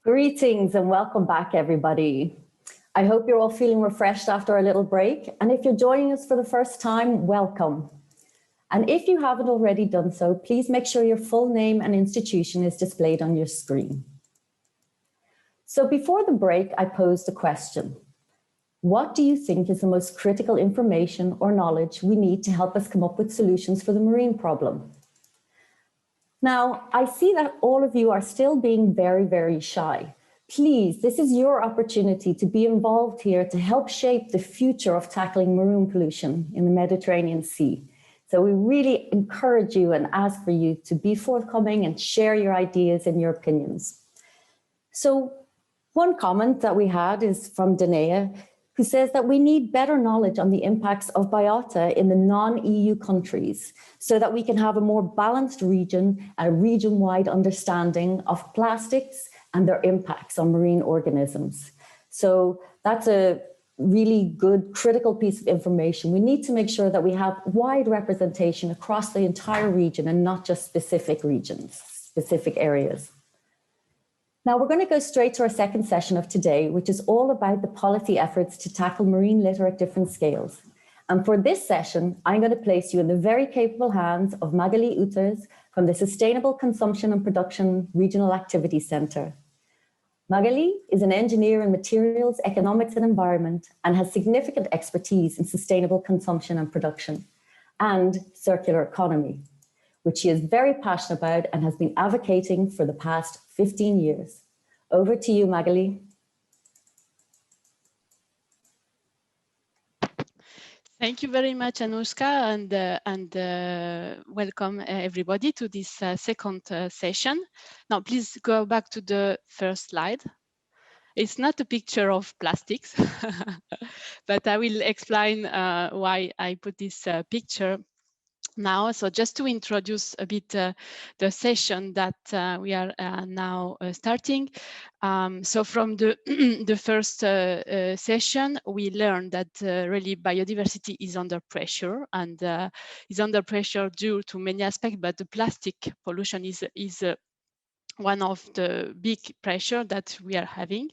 Greetings and welcome back, everybody. I hope you're all feeling refreshed after a little break. And if you're joining us for the first time, welcome. And if you haven't already done so, please make sure your full name and institution is displayed on your screen. So before the break, I posed a question. What do you think is the most critical information or knowledge we need to help us come up with solutions for the marine problem? Now, I see that all of you are still being very, very shy. Please, this is your opportunity to be involved here to help shape the future of tackling marine pollution in the Mediterranean Sea. So we really encourage you and ask for you to be forthcoming and share your ideas and your opinions. So one comment that we had is from Danae, who says that we need better knowledge on the impacts of biota in the non-EU countries so that we can have a more balanced region and a region-wide understanding of plastics and their impacts on marine organisms. So that's a really good critical piece of information. We need to make sure that we have wide representation across the entire region and not just specific regions, specific areas. Now we're going to go straight to our second session of today, which is all about the policy efforts to tackle marine litter at different scales. And for this session, I'm going to place you in the very capable hands of Magali Utters from the Sustainable Consumption and Production Regional Activity Centre. Magali is an engineer in materials, economics and environment and has significant expertise in sustainable consumption and production and circular economy, which she is very passionate about and has been advocating for the past 15 years. Over to you, Magali. Thank you very much, Anushka, and welcome everybody to this second session. Now, please go back to the first slide. It's not a picture of plastics, but I will explain why I put this picture now. So just to introduce a bit the session that we are now starting. So from the, the first session, we learned that really biodiversity is under pressure and is under pressure due to many aspects, but the plastic pollution is one of the big pressure that we are having.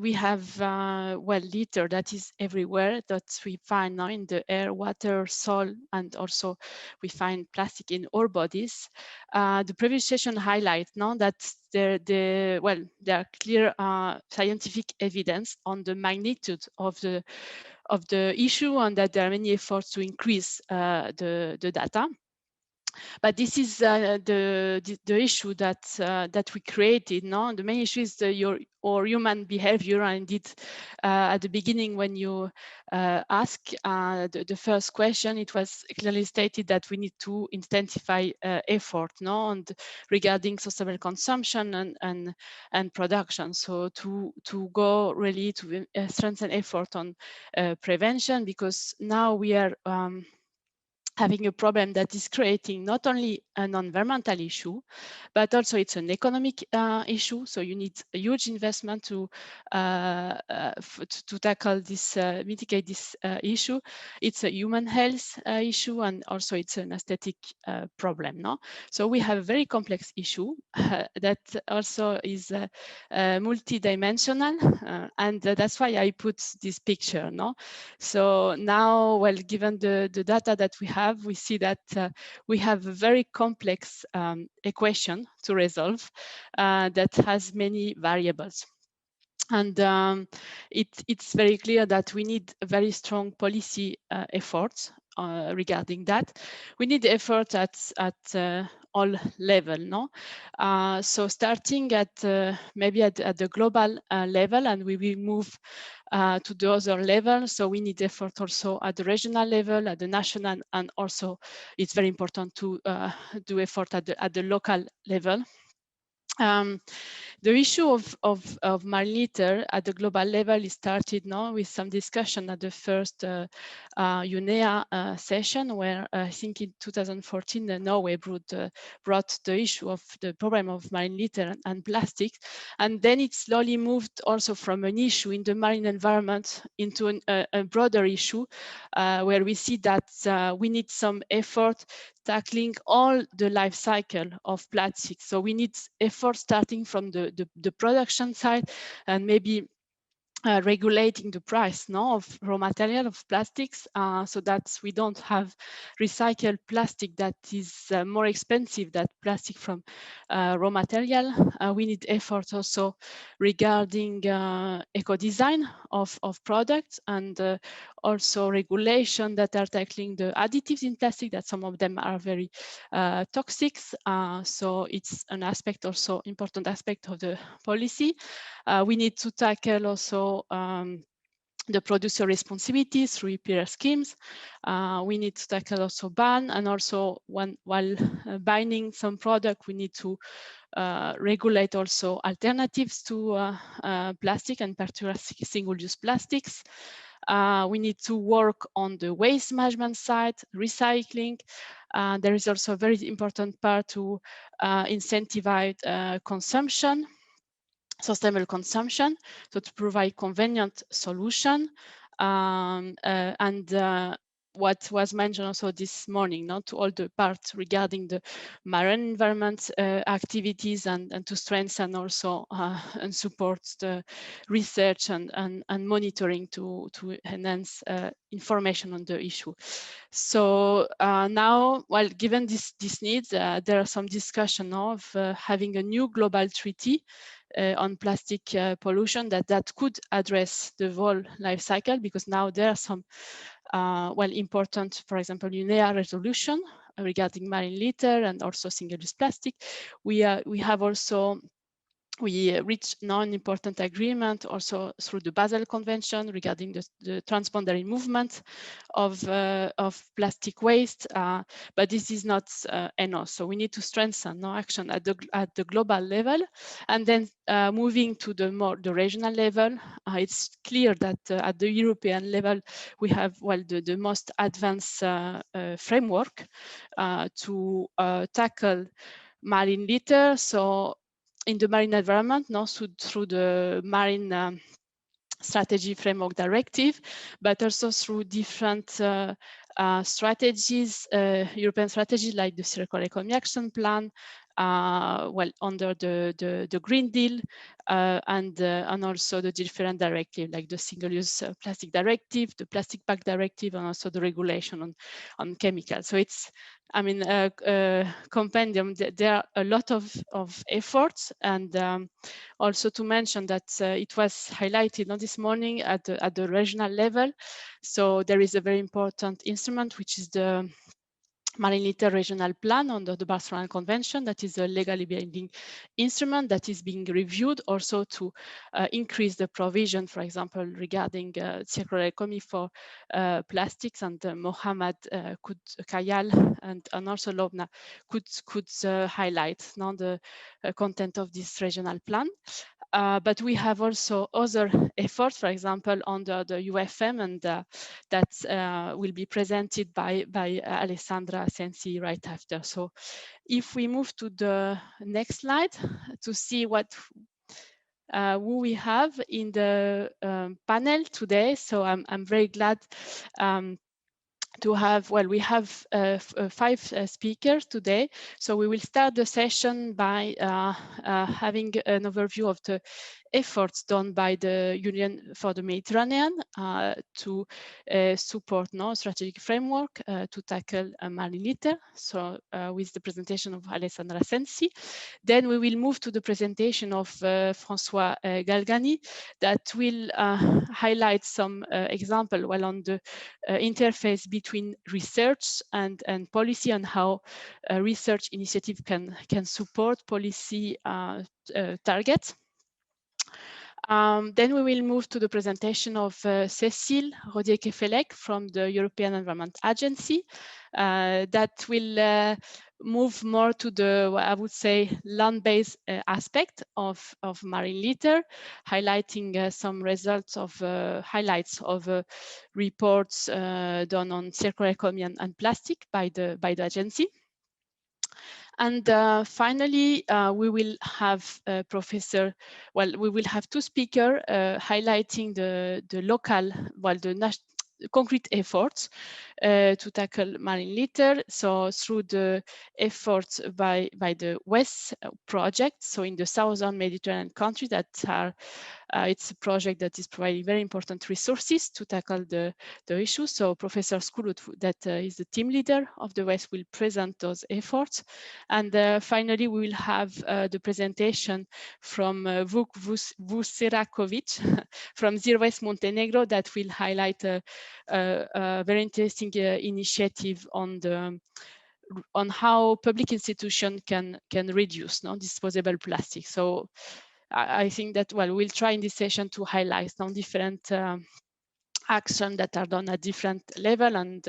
We have, well, litter that is everywhere that we find now in the air, water, soil, and also we find plastic in our bodies. The previous session highlight now that there are clear scientific evidence on the magnitude of the issue and that there are many efforts to increase the data. But this is the issue that we created. No, the main issue is our human behavior. And indeed, at the beginning, when you ask the first question, it was clearly stated that we need to intensify effort, no, and regarding sustainable consumption and production. So to go really to strengthen effort on prevention, because now we are having a problem that is creating not only an environmental issue, but also it's an economic issue. So you need a huge investment to tackle this, mitigate this issue. It's a human health issue, and also it's an aesthetic problem. No, so we have a very complex issue that also is multidimensional, and that's why I put this picture. No, so now, well, given the data that we have, we see that we have a very complex equation to resolve that has many variables. And it's very clear that we need a very strong policy efforts regarding that. We need effort at all level, no? So starting at maybe at the global level, and we will move to the other level. So we need effort also at the regional level, at the national, and also it's very important to do effort at the local level. The issue of marine litter at the global level is started now with some discussion at the first UNEA session, where I think in 2014 Norway brought the issue of the problem of marine litter and plastics, and then it slowly moved also from an issue in the marine environment into a broader issue where we see that we need some effort tackling all the life cycle of plastic. So we need effort starting from the production side, and maybe regulating the price of raw material of plastics, so that we don't have recycled plastic that is more expensive than plastic from raw material. We need effort also regarding eco-design of products, and also regulation that are tackling the additives in plastic, that some of them are very toxic. So it's an aspect, also important aspect of the policy. We need to tackle also the producer responsibilities through EPR schemes. We need to tackle also ban, and also while buying some product, we need to regulate also alternatives to plastic, and particularly single-use plastics. We need to work on the waste management side, recycling. There is also a very important part to incentivize consumption, sustainable consumption, so to provide convenient solution, and what was mentioned also this morning, to all the parts regarding the marine environment activities, and to strengthen also and support the research and monitoring to enhance information on the issue. So now, well, given this needs, there are some discussion of having a new global treaty on plastic pollution that could address the whole life cycle, because now there are some well, important, for example, UNEA resolution regarding marine litter and also single-use plastic. We have also reached now an important agreement also through the Basel Convention regarding the transboundary movement of plastic waste, but this is not enough. So we need to strengthen action at the global level, and then moving to the regional level. It's clear that at the European level we have, well, the most advanced framework to tackle marine litter. So in the marine environment, through the marine strategy framework directive, but also through different strategies, European strategies like the Circular Economy Action Plan, well, under the Green Deal, and also the different directives like the Single-Use Plastic Directive, the Plastic Bag Directive, and also the regulation on chemicals. So it's, I mean, a compendium. There are a lot of efforts, and also to mention that it was highlighted this morning at the regional level. So there is a very important instrument, which is the Marine Litter Regional Plan under the Barcelona Convention. That is a legally binding instrument that is being reviewed also to increase the provision, for example, regarding circular economy for plastics. And Mohamed Kayal and also Lobna could highlight the content of this regional plan. But we have also other efforts, for example, under the UFM, and that will be presented by Alessandra Sensi right after. So if we move to the next slide to see what who we have in the panel today. So I'm very glad to have, well, we have 5 speakers today. So we will start the session by having an overview of the efforts done by the Union for the Mediterranean to support strategic framework to tackle marine litter. So with the presentation of Alessandra Sensi. Then we will move to the presentation of François Galgani that will highlight some example, well, on the interface between research and policy, and how a research initiative can support policy targets. Then we will move to the presentation of Cécile Rodier-Kefelec from the European Environment Agency that will move more to the, I would say, land-based aspect of marine litter, highlighting some results of highlights of reports done on circular economy and plastic by the agency. And finally, we will have we will have 2 speakers highlighting the local, well, the concrete efforts to tackle marine litter. So through the efforts by the WES project, so in the southern Mediterranean countries that are, it's a project that is providing very important resources to tackle the issue. So Professor Skulut, that is the team leader of the WES, will present those efforts. And finally, we will have the presentation from Vuk Vucerakovic from Zero Waste Montenegro that will highlight a very interesting initiative on how public institutions can reduce non-disposable plastic. So I think that, well, we'll try in this session to highlight some different action that are done at different level and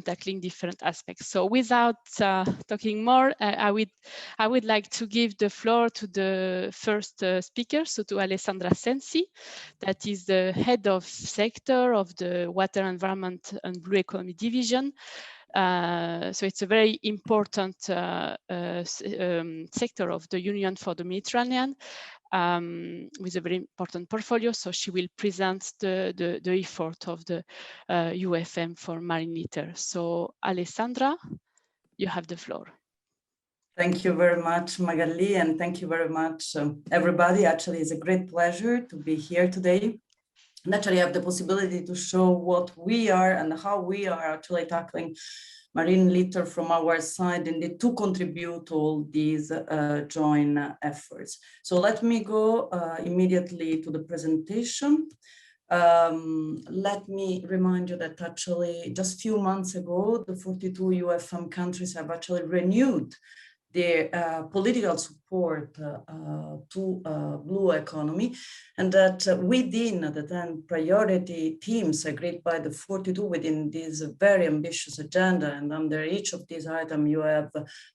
tackling different aspects. So without talking more, I would like to give the floor to the first speaker, so to Alessandra Sensi, that is the head of sector of the Water, Environment and Blue Economy Division. So it's a very important sector of the Union for the Mediterranean, with a very important portfolio. So she will present the effort of the UFM for marine litter. So Alessandra, you have the floor. Thank you very much, Magali, and thank you very much, everybody. Actually, it's a great pleasure to be here today. And actually have the possibility to show what we are and how we are actually tackling marine litter from our side and to contribute to all these joint efforts. So let me go immediately to the presentation. Let me remind you that actually just a few months ago, the 42 UFM countries have actually renewed their political support to blue economy, and that within the 10 priority themes agreed by the 42 within this very ambitious agenda, and under each of these items you have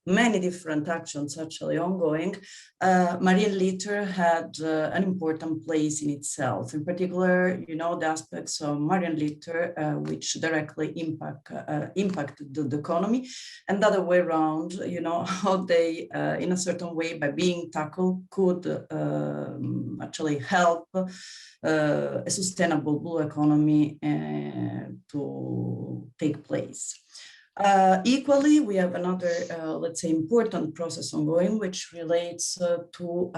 many different actions actually ongoing, marine litter had an important place in itself. In particular, you know, the aspects of marine litter which directly impact the economy, and the other way around, you know, how they in a certain way by being tackled could actually help a sustainable blue economy to take place. Equally, we have another, let's say, important process ongoing, which relates to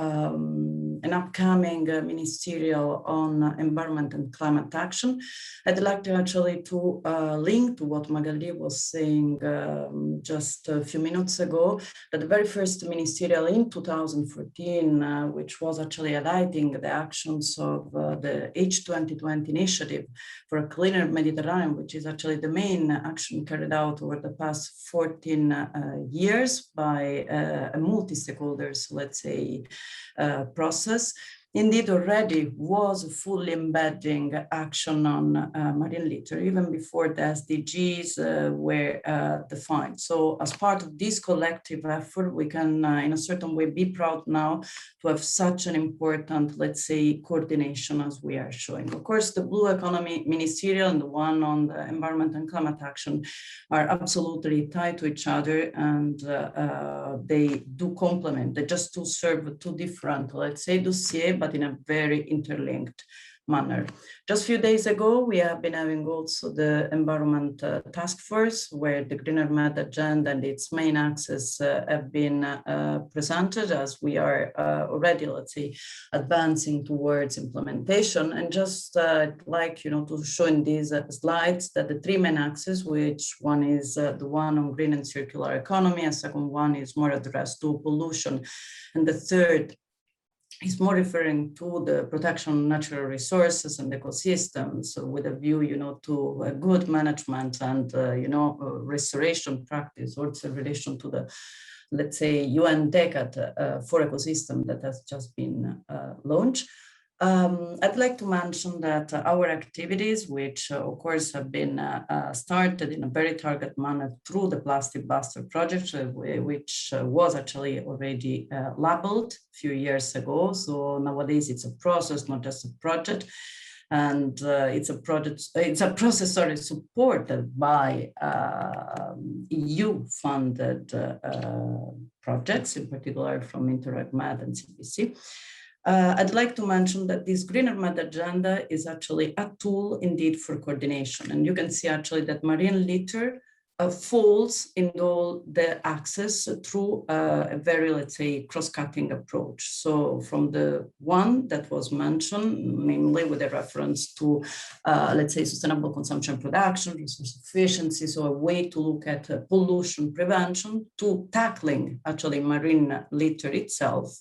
an upcoming ministerial on environment and climate action. I'd like to actually to link to what Magali was saying just a few minutes ago, that the very first ministerial in 2014, which was actually highlighting the actions of the H2020 initiative for a cleaner Mediterranean, which is actually the main action carried out over the past 14 years by a multi-stakeholders, let's say, process, indeed already was fully embedding action on marine litter, even before the SDGs were defined. So as part of this collective effort, we can in a certain way be proud now to have such an important, let's say, coordination as we are showing. Of course, the Blue Economy Ministerial and the one on the environment and climate action are absolutely tied to each other, and they do complement. They just do serve two different, let's say, dossiers, but in a very interlinked manner. Just a few days ago, we have been having also the Environment Task Force, where the Greener Med agenda and its main axes have been presented, as we are already, let's say, advancing towards implementation. And just like, you know, to show in these slides that the three main axes, which one is the one on green and circular economy, a second one is more addressed to pollution, and the third is more referring to the protection of natural resources and ecosystems, with a view, you know, to a good management and, you know, restoration practice, also in relation to the, let's say, UN Decade for Ecosystem that has just been launched. I'd like to mention that our activities, which of course have been started in a very targeted manner through the Plastic Buster project, which was actually already labeled a few years ago. So nowadays it's a process, not just a project. And it's a process, sorry, supported by EU-funded projects, in particular from IFREMER and CPC. I'd like to mention that this Greener Med agenda is actually a tool indeed for coordination. And you can see actually that marine litter falls in all the axes through a very, let's say, cross-cutting approach. So from the one that was mentioned, namely with a reference to, let's say, sustainable consumption production, resource efficiency, so a way to look at pollution prevention, to tackling actually marine litter itself,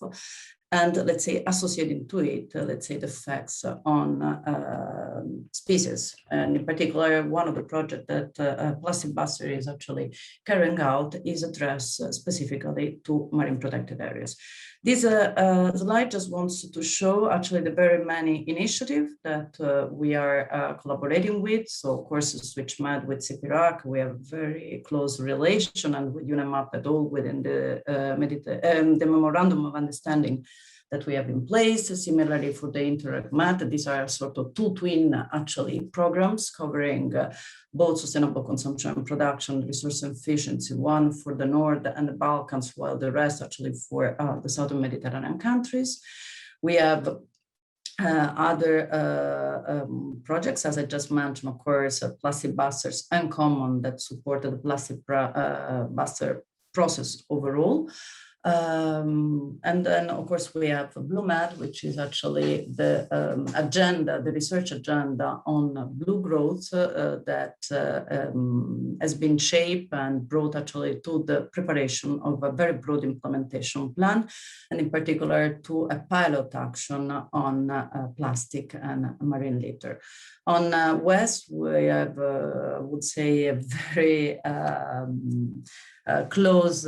and let's say associating to it, let's say the effects on species. And in particular, one of the projects that Plastic Buster is actually carrying out is addressed specifically to marine protected areas. This slide just wants to show actually the very many initiatives that we are collaborating with. So of course, Switch Med with CP RAC, we have very close relation, and with UN MAP at all within the Memorandum of Understanding that we have in place. Similarly for the Interact Med, these are sort of two twin actually programs covering both sustainable consumption and production, resource efficiency, one for the North and the Balkans, while the rest actually for the Southern Mediterranean countries. We have other projects, as I just mentioned, of course, Plastic Busters and Common that supported the Plastic Buster process overall. And then, of course, we have Blue Med, which is actually the agenda, the research agenda on blue growth that has been shaped and brought actually to the preparation of a very broad implementation plan, and in particular to a pilot action on plastic and marine litter. On West, we have, I would say, a very close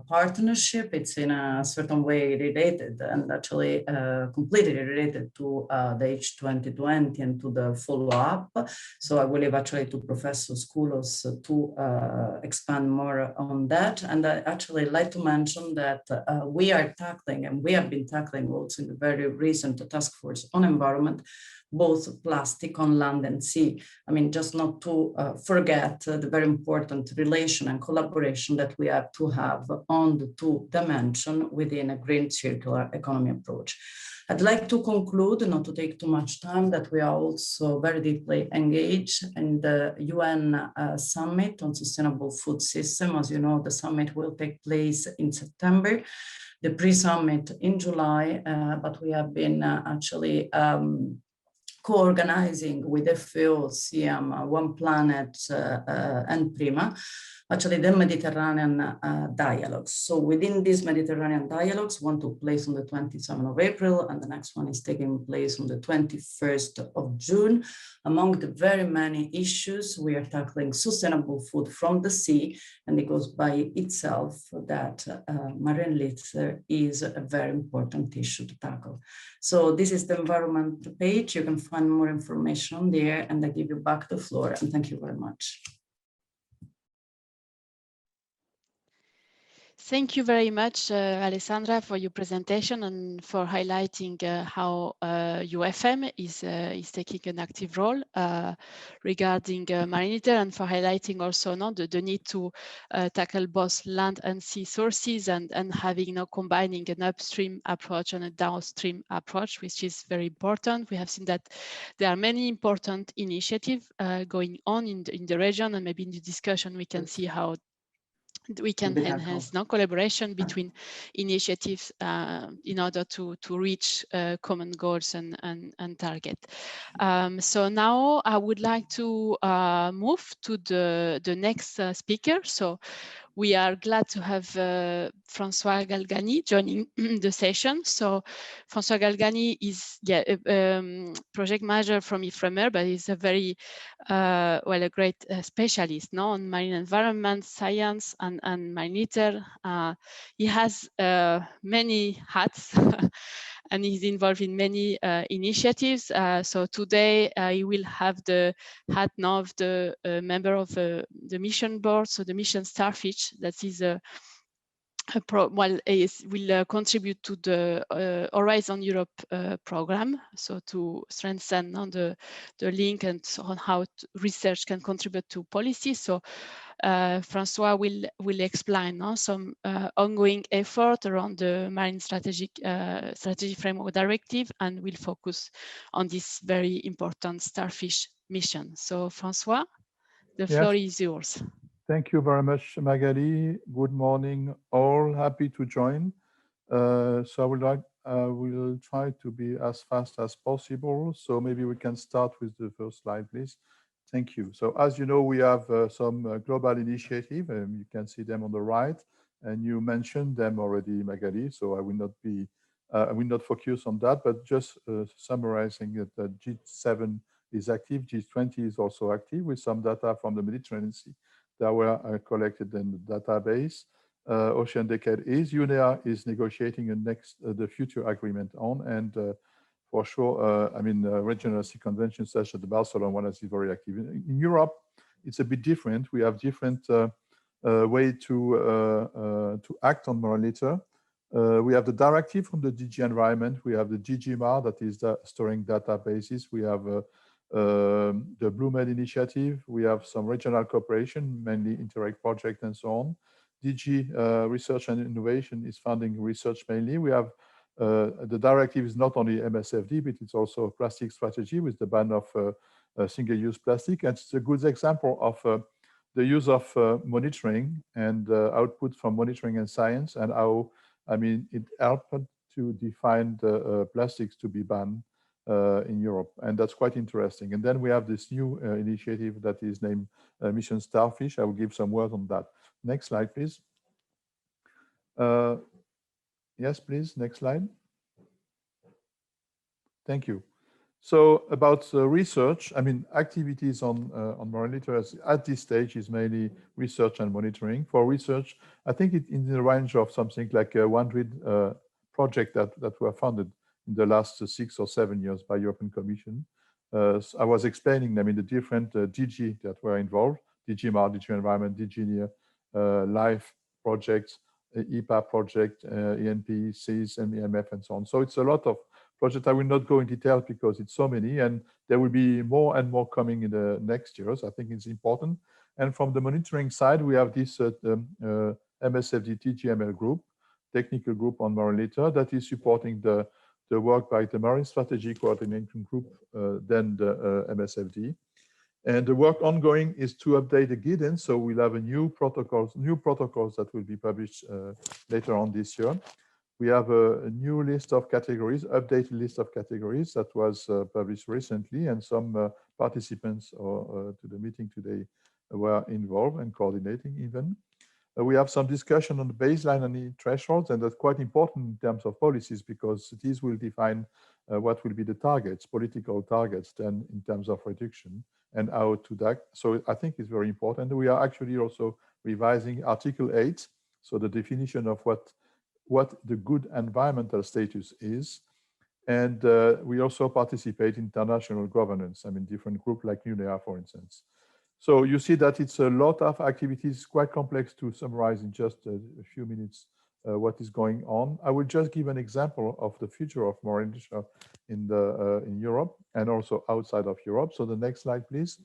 partnership. It's in a certain way related and actually completely related to the H2020 and to the follow-up. So I will leave actually to Professor Skoulos to expand more on that. And I actually like to mention that we are tackling, and we have been tackling also in the very recent task force on environment, both plastic on land and sea. I mean, just not to forget the very important relation and collaboration that we have to have on the two dimensions within a green circular economy approach. I'd like to conclude, not to take too much time, that we are also very deeply engaged in the UN Summit on Sustainable Food System. As you know, the summit will take place in September, the pre-summit in July, but we have been actually co-organizing with FAO, CM, One Planet, and Prima, actually the Mediterranean dialogues. So within these Mediterranean dialogues, one took place on the 27th of April, and the next one is taking place on the 21st of June. Among the very many issues, we are tackling sustainable food from the sea, and it goes by itself that marine litter is a very important issue to tackle. So this is the environment page. You can find more information there, and I give you back the floor, and thank you very much. Thank you very much, Alessandra, for your presentation and for highlighting how UFM is taking an active role regarding marine litter, and for highlighting also the need to tackle both land and sea sources, and having combining an upstream approach and a downstream approach, which is very important. We have seen that there are many important initiatives going on in the region, and maybe in the discussion we can see how we can enhance collaboration between initiatives in order to reach common goals and target. So now I would like to move to the next speaker. So we are glad to have François Galgani joining the session. So François Galgani is project manager from IFREMER, but he's a very a great specialist on marine environment science and marine litter. He has many hats and he's involved in many initiatives. So today he will have the hat now of the member of the mission board, so the mission Starfish, that is a will contribute to the Horizon Europe program, so to strengthen on the link and on how research can contribute to policy. So Francois will explain some ongoing effort around the Marine Strategy Framework Directive, and will focus on this very important Starfish mission. So Francois, the floor is yours. Thank you very much, Magali. Good morning, all. Happy to join. So I will try to be as fast as possible. So maybe we can start with the first slide, please. Thank you. So as you know, we have some global initiative, and you can see them on the right. And you mentioned them already, Magali. So I will not focus on that, but just summarizing that G7 is active, G20 is also active with some data from the Mediterranean Sea that were collected in the database. Ocean Decade is, UNEA is negotiating the future agreement on, and for sure, regional sea conventions such as the Barcelona one is very active. In Europe, it's a bit different. We have different way to act on marine litter. We have the directive from the DG Environment. We have the DG MAR, that is storing databases. We have the Blue Med initiative. We have some regional cooperation, mainly Interreg project and so on. DG Research and Innovation is funding research mainly. We have the directive is not only MSFD, but it's also a plastic strategy with the ban of single-use plastic. And it's a good example of the use of monitoring and output from monitoring and science, and how, it helped to define the plastics to be banned in Europe, and that's quite interesting. And then we have this new initiative that is named Mission Starfish. I will give some words on that. Next slide, please. Yes, please, next slide. Thank you. So about research, activities on marine litter at this stage is mainly research and monitoring. For research, I think it's in the range of something like 100 projects that were funded in the last 6 or 7 years by European Commission. So I was explaining them in the different DG that were involved: DG MAR, DG Environment, DG NEAR, LIFE projects, EPA project, ENP, CIS, MEMF, and so on. So it's a lot of projects. I will not go in detail because it's so many, and there will be more and more coming in the next years. I think it's important. And from the monitoring side, we have this MSFD TGML group, technical group on marine litter, that is supporting the work by the Marine Strategy Coordinating Group, then the MSFD. And the work ongoing is to update the guidance. So we'll have new protocols that will be published later on this year. We have a new list of categories, updated list of categories that was published recently, and some participants to the meeting today were involved and coordinating even. We have some discussion on the baseline and the thresholds, and that's quite important in terms of policies, because these will define what will be the targets, political targets, then in terms of reduction and how to that. So I think it's very important. We are actually also revising Article 8, so the definition of what the good environmental status is. And we also participate in international governance, different groups like UNEA, for instance. So you see that it's a lot of activities, quite complex to summarize in just a few minutes what is going on. I will just give an example of the future of marine litter in Europe and also outside of Europe. So the next slide, please.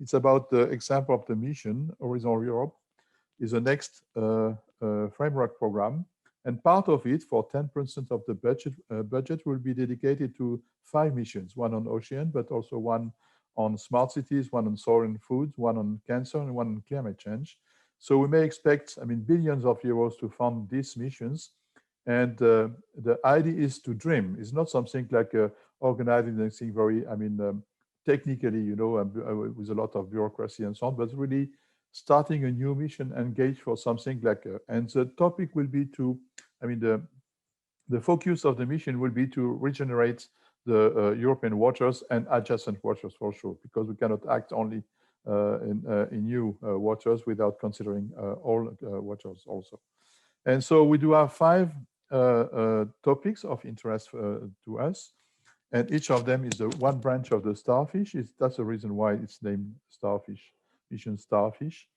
It's about the example of the mission. Horizon Europe is the next framework program, and part of it, for 10% of the budget, will be dedicated to 5 missions: one on ocean, but also one on smart cities, one on soil and food, one on cancer, and one on climate change. So we may expect, billions of euros to fund these missions. And the idea is to dream. It's not something like organizing anything very, technically, with a lot of bureaucracy and so on, but really starting a new mission, engage for something like, and the topic will be to, the focus of the mission will be to regenerate the European waters and adjacent waters, for sure, because we cannot act only in new waters without considering all waters also. And so we do have 5 topics of interest to us, and each of them is one branch of the Starfish. That's the reason why it's named Starfish, Mission Starfish.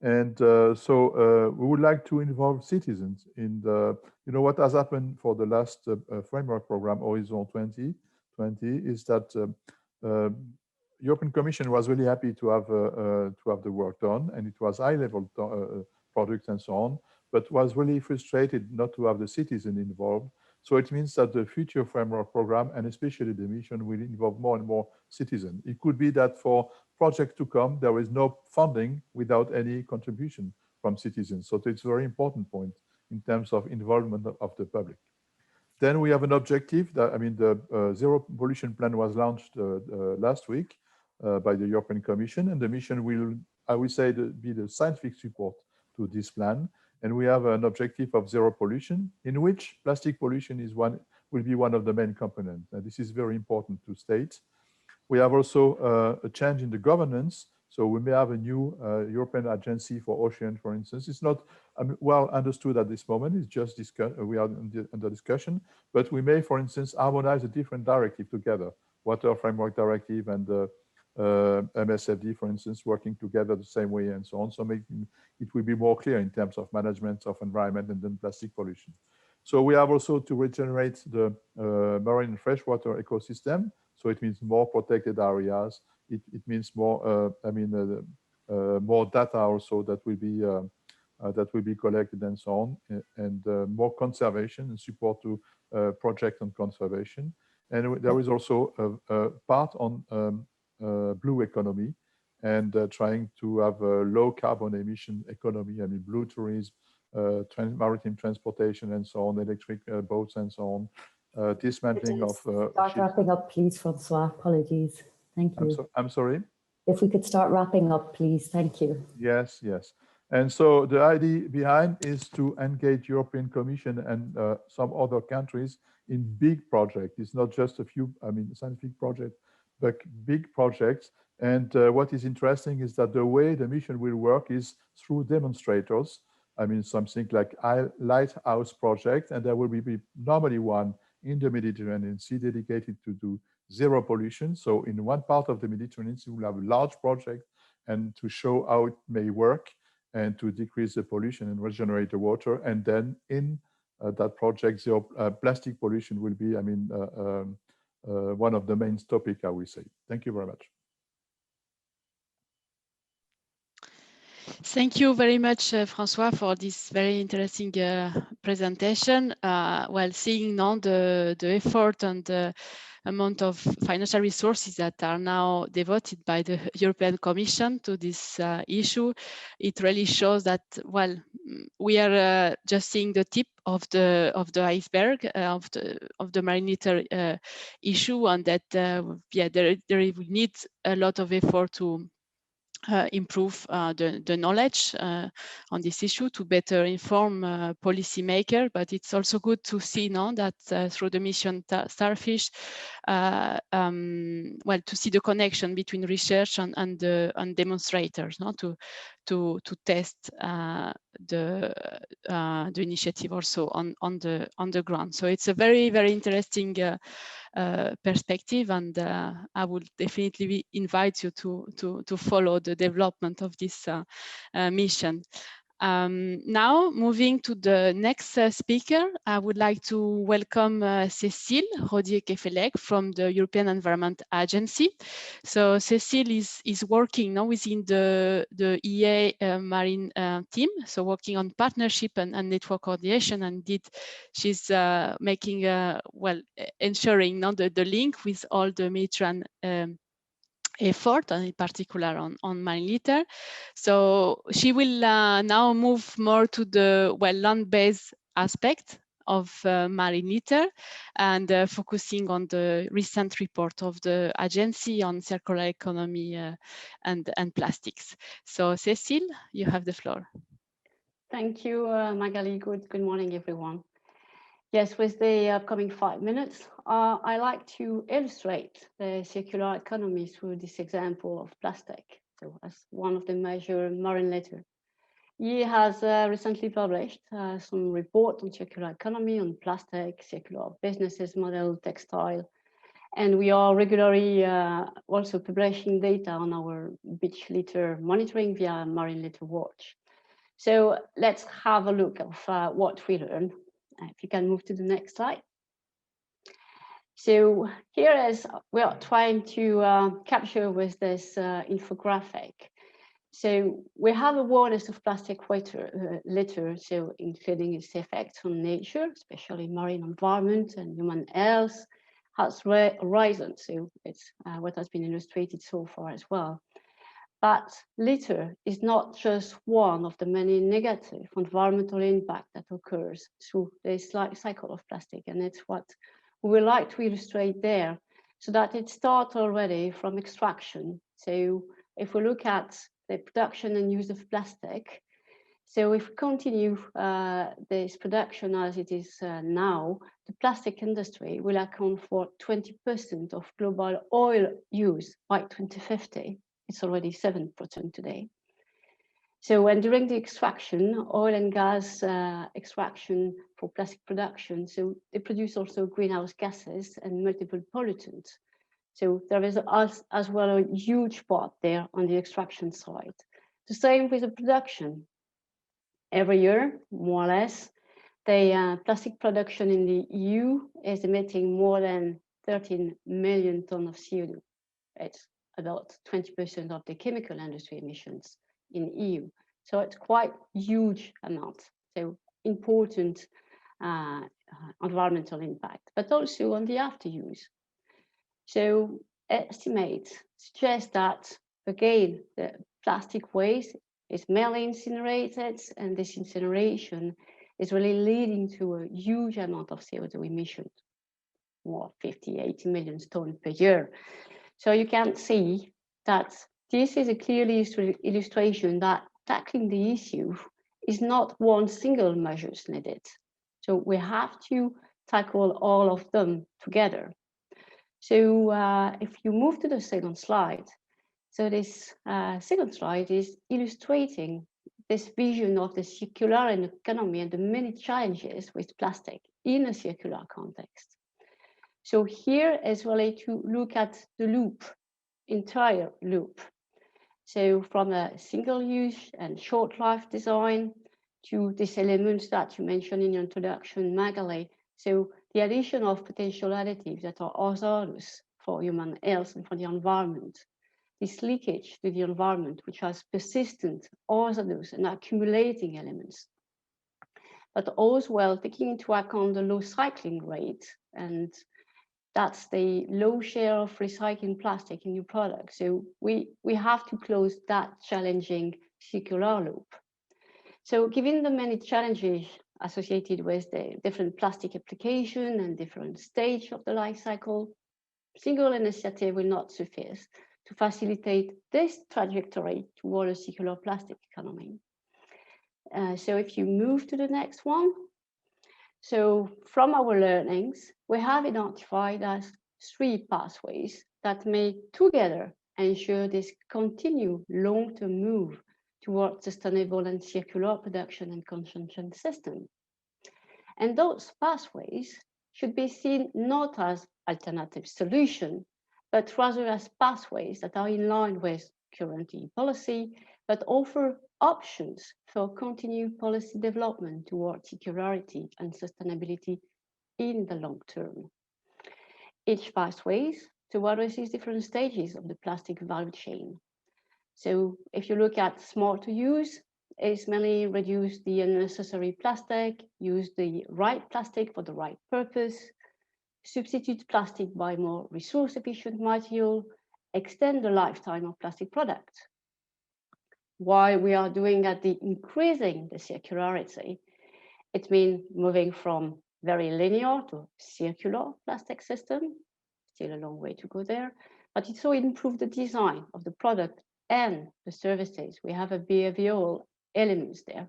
And we would like to involve citizens in the, what has happened for the last framework program, Horizon 2020, is that European Commission was really happy to have the work done, and it was high-level products and so on, but was really frustrated not to have the citizen involved. So it means that the future framework program, and especially the mission, will involve more and more citizens. It could be that for projects to come, there is no funding without any contribution from citizens. So it's a very important point in terms of involvement of the public. Then we have an objective that, the Zero Pollution Plan was launched last week by the European Commission, and the mission will, I would say, be the scientific support to this plan. And we have an objective of zero pollution, in which plastic pollution will be one of the main components. And this is very important to state. We have also a change in the governance. So we may have a new European agency for ocean, for instance. It's not well understood at this moment. It's just we are under discussion. But we may, for instance, harmonize a different directive together, Water Framework Directive and the MSFD, for instance, working together the same way and so on. So it will be more clear in terms of management of environment and then plastic pollution. So we have also to regenerate the marine and freshwater ecosystem. So it means more protected areas. It means more, more data also that will be collected and so on, and more conservation and support to projects on conservation. And there is also a part on blue economy, and trying to have a low carbon emission economy. Blue tourism, maritime transportation and so on, electric boats and so on, dismantling of start wrapping up, please, Francois. Apologies. Thank you. I'm sorry? If we could start wrapping up, please. Thank you. Yes, yes. And so the idea behind is to engage European Commission and some other countries in big projects. It's not just a few, scientific projects, but big projects. And what is interesting is that the way the mission will work is through demonstrators. Something like a lighthouse project, and there will be normally one in the Mediterranean Sea dedicated to do zero pollution. So in one part of the Mediterranean Sea, we'll have a large project and to show how it may work and to decrease the pollution and regenerate the water. And then in that project, zero plastic pollution will be, one of the main topics, I will say. Thank you very much. Thank you very much, Francois, for this very interesting presentation. While seeing now the effort and the amount of financial resources that are now devoted by the European Commission to this issue, it really shows that, well, we are just seeing the tip of the iceberg of the marine litter issue, and that there we need a lot of effort to improve the knowledge on this issue to better inform policymakers. But it's also good to see now that through the mission Starfish, well, to see the connection between research and demonstrators, to test the initiative also on the ground. So it's a very, very interesting perspective, and I would definitely invite you to follow the development of this mission. Now, moving to the next speaker, I would like to welcome Cécile Rodier-Kefelec from the European Environment Agency. So Cécile is working now within the EA Marine team, so working on partnership and network coordination, and she's making, well, ensuring now the link with all the Mediterranean effort, and in particular on marine litter. So she will now move more to the land-based aspect of marine litter, and focusing on the recent report of the agency on circular economy and plastics. So Cécile, you have the floor. Thank you, Magali. Good morning, everyone. Yes, with the upcoming 5 minutes, I like to illustrate the circular economy through this example of plastic. So as one of the major marine litter. EE has recently published some report on circular economy, on plastic, circular businesses model, textile, And we are regularly also publishing data on our beach litter monitoring via Marine Litter Watch. So let's have a look of what we learned. If you can move to the next slide. So here is we are trying to capture with this infographic. So we have awareness of plastic litter, so including its effects on nature, especially marine environment and human health, has risen. So it's what has been illustrated so far as well. But litter is not just one of the many negative environmental impact that occurs through this life cycle of plastic, and it's what we would like to illustrate there, so that it starts already from extraction. So if we look at the production and use of plastic, so if we continue this production as it is now, the plastic industry will account for 20% of global oil use by 2050. It's already 7% today. So when during the extraction, oil and gas extraction for plastic production, so they produce also greenhouse gases and multiple pollutants. So there is as well a huge part there on the extraction side. The same with the production. Every year, more or less, the plastic production in the EU is emitting more than 13 million tons of CO2. It's about 20% of the chemical industry emissions in the EU. So it's quite huge amount. So important environmental impact, but also on the after use. So estimates suggest that, again, the plastic waste is mainly incinerated, and this incineration is really leading to a huge amount of CO2 emissions, more 50, 80 million tons per year. So you can see that this is a clear illustration that tackling the issue is not one single measure needed. So we have to tackle all of them together. So if you move to the second slide, so this second slide is illustrating this vision of the circular economy and the many challenges with plastic in a circular context. So here is really to look at the loop, entire loop. So from a single use and short life design to these elements that you mentioned in your introduction, Magali. So the addition of potential additives that are hazardous for human health and for the environment. This leakage to the environment, which has persistent, hazardous and accumulating elements. But also well taking into account the low cycling rate, and that's the low share of recycling plastic in new products. So we have to close that challenging circular loop. So given the many challenges associated with the different plastic application and different stage of the life cycle, single initiative will not suffice to facilitate this trajectory toward a circular plastic economy. So if you move to the next one. So from our learnings, we have identified as 3 pathways that may together ensure this continued long-term move towards sustainable and circular production and consumption system. And those pathways should be seen not as alternative solution, but rather as pathways that are in line with current EU policy, but offer options for continued policy development towards circularity and sustainability in the long term. Each pathway addresses different stages of the plastic value chain. So if you look at smart to use, it's mainly reduce the unnecessary plastic, use the right plastic for the right purpose, substitute plastic by more resource efficient material, extend the lifetime of plastic products. While we are doing at the increasing the circularity, it means moving from very linear to circular plastic system, still a long way to go there, but it also improves the design of the product and the services. We have a behavioral elements there,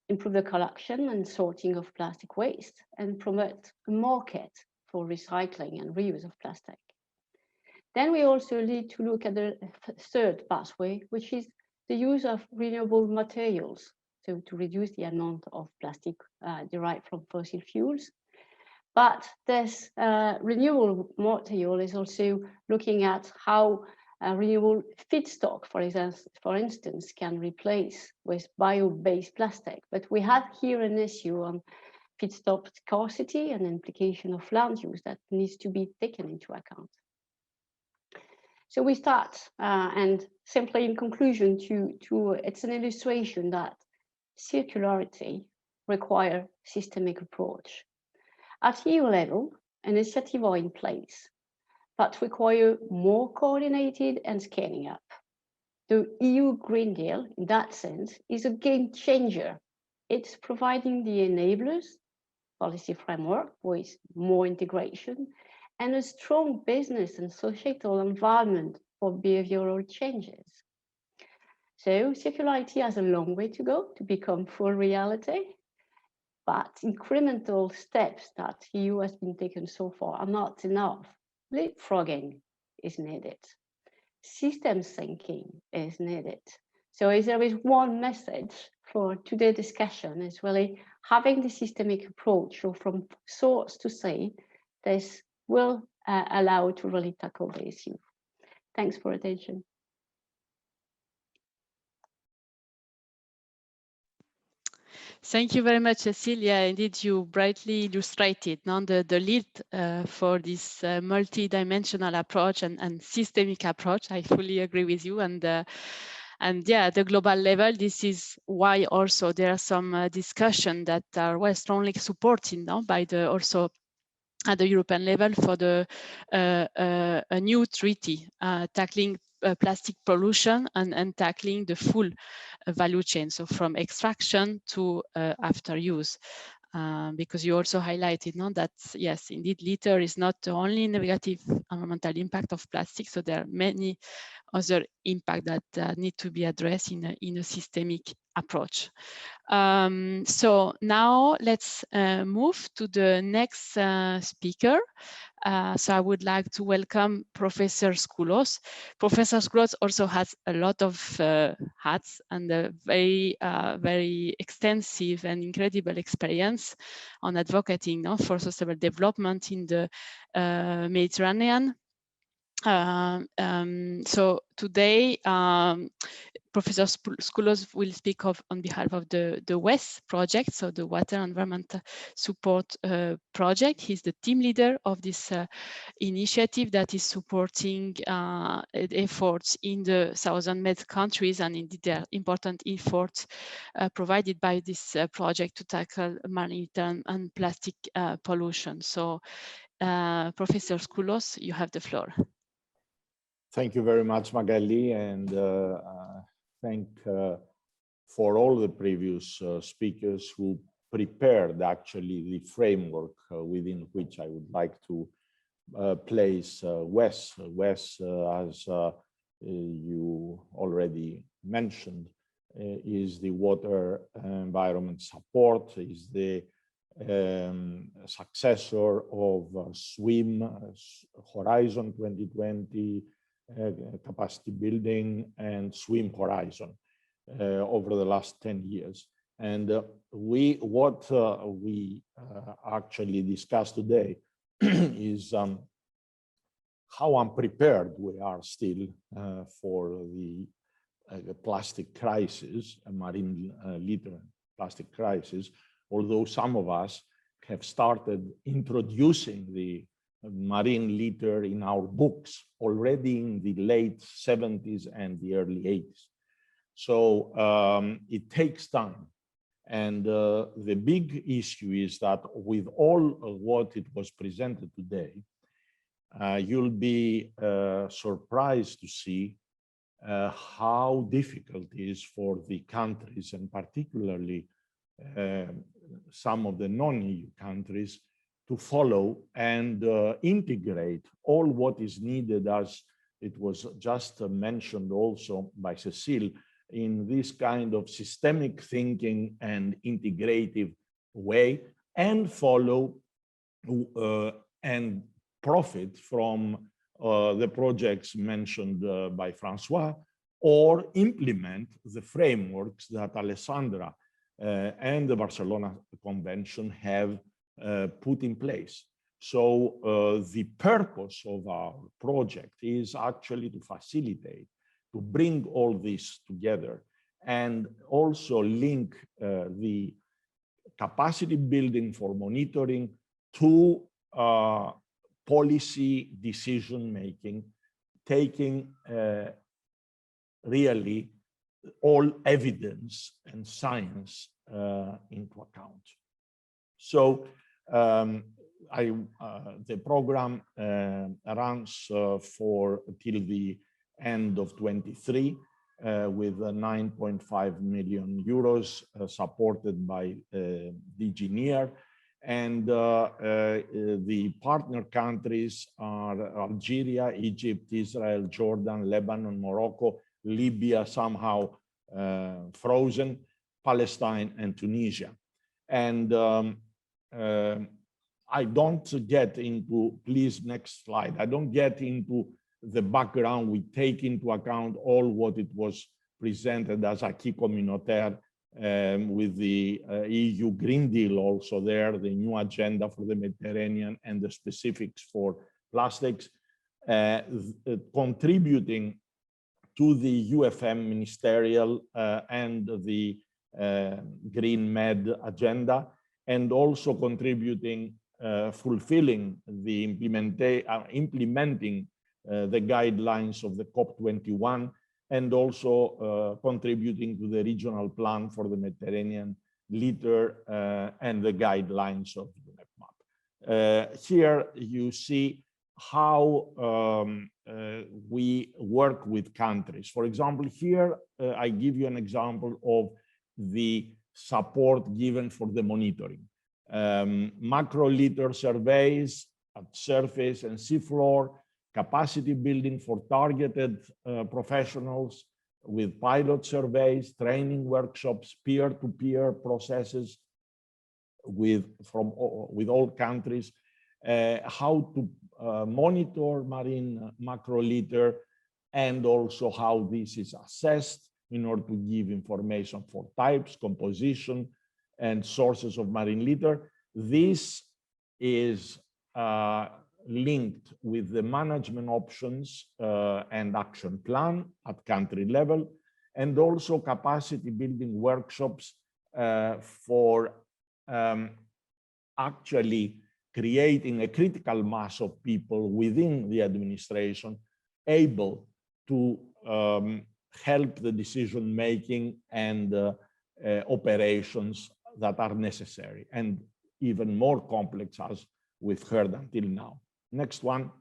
improve the collection and sorting of plastic waste, and promote a market for recycling and reuse of plastic. Then we also need to look at the third pathway, which is the use of renewable materials, so to reduce the amount of plastic derived from fossil fuels, But this renewable material is also looking at how renewable feedstock, for instance, can replace with bio-based plastic. But we have here an issue on feedstock scarcity and implication of land use that needs to be taken into account. So we start, and simply in conclusion, it's an illustration that circularity requires systemic approach. At EU level, initiatives are in place that require more coordinated and scaling up. The EU Green Deal, in that sense, is a game changer. It's providing the enablers, policy framework with more integration, and a strong business and societal environment for behavioral changes. So circularity has a long way to go to become full reality, but incremental steps that EU has been taken so far are not enough. Leapfrogging is needed. System thinking is needed. So if there is one message for today's discussion, is really having the systemic approach, or from source to say, this will allow to really tackle the issue. Thanks for attention. Thank you very much, Cecilia. Indeed, you brightly illustrated the lead for this multi-dimensional approach and systemic approach. I fully agree with you. And yeah, at the global level, this is why also there are some discussion that are well strongly supported now by the also at the European level for the a new treaty tackling plastic pollution and tackling the full value chain, so from extraction to after use. Because you also highlighted that yes, indeed, litter is not the only negative environmental impact of plastic, so there are many other impacts that need to be addressed in a systemic approach. So now let's move to the next speaker. So I would like to welcome Professor Skoulos. Professor Skoulos also has a lot of hats and a very extensive and incredible experience on advocating for sustainable development in the Mediterranean. So today, Professor Skoulos will speak on behalf of the WES project, so the Water Environment Support Project. He's the team leader of this initiative that is supporting efforts in the Southern Med countries, and indeed there are important efforts provided by this project to tackle maritime and plastic pollution. So Professor Skoulos, you have the floor. Thank you very much, Magali, and thank for all the previous speakers who prepared actually the framework within which I would like to place WES. WES, as you already mentioned, is the Water Environment Support, is the successor of SWIM, Horizon 2020, capacity building, and SWIM Horizon over the last 10 years. And what we actually discussed today is how unprepared we are still for the plastic crisis, a marine litter plastic crisis, although some of us have started introducing the marine litter in our books already in the late 70s and the early 80s. So it takes time. And the big issue is that with all of what it was presented today, you'll be surprised to see how difficult it is for the countries, and particularly some of the non-EU countries, to follow and integrate all what is needed, as it was just mentioned also by Cecile, in this kind of systemic thinking and integrative way, and follow and profit from the projects mentioned by Francois, or implement the frameworks that Alessandra and the Barcelona Convention have put in place. So the purpose of our project is actually to facilitate, to bring all this together, and also link the capacity building for monitoring to policy decision making, taking really all evidence and science into account. So the program runs for till the end of 23 with 9.5 million euros supported by DG NEAR. And the partner countries are Algeria, Egypt, Israel, Jordan, Lebanon, Morocco, Libya, somehow frozen, Palestine, and Tunisia. And I don't get into, please, next slide. I don't get into the background. We take into account all what it was presented as acquis communautaire with the EU Green Deal also there, the new agenda for the Mediterranean and the specifics for plastics, contributing to the UFM ministerial and the Green Med agenda, and also contributing, fulfilling the implementing the guidelines of the COP21, and also contributing to the regional plan for the Mediterranean litter and the guidelines of UNEP MAP. Here you see how we work with countries. For example, here I give you an example of the support given for the monitoring. Macro litter surveys at surface and seafloor, capacity building for targeted professionals with pilot surveys, training workshops, peer-to-peer processes with all countries, how to monitor marine macro litter, and also how this is assessed in order to give information for types, composition, and sources of marine litter. This is linked with the management options and action plan at country level, and also capacity building workshops for actually creating a critical mass of people within the administration able to help the decision making and operations that are necessary and even more complex as we've heard until now. Next one.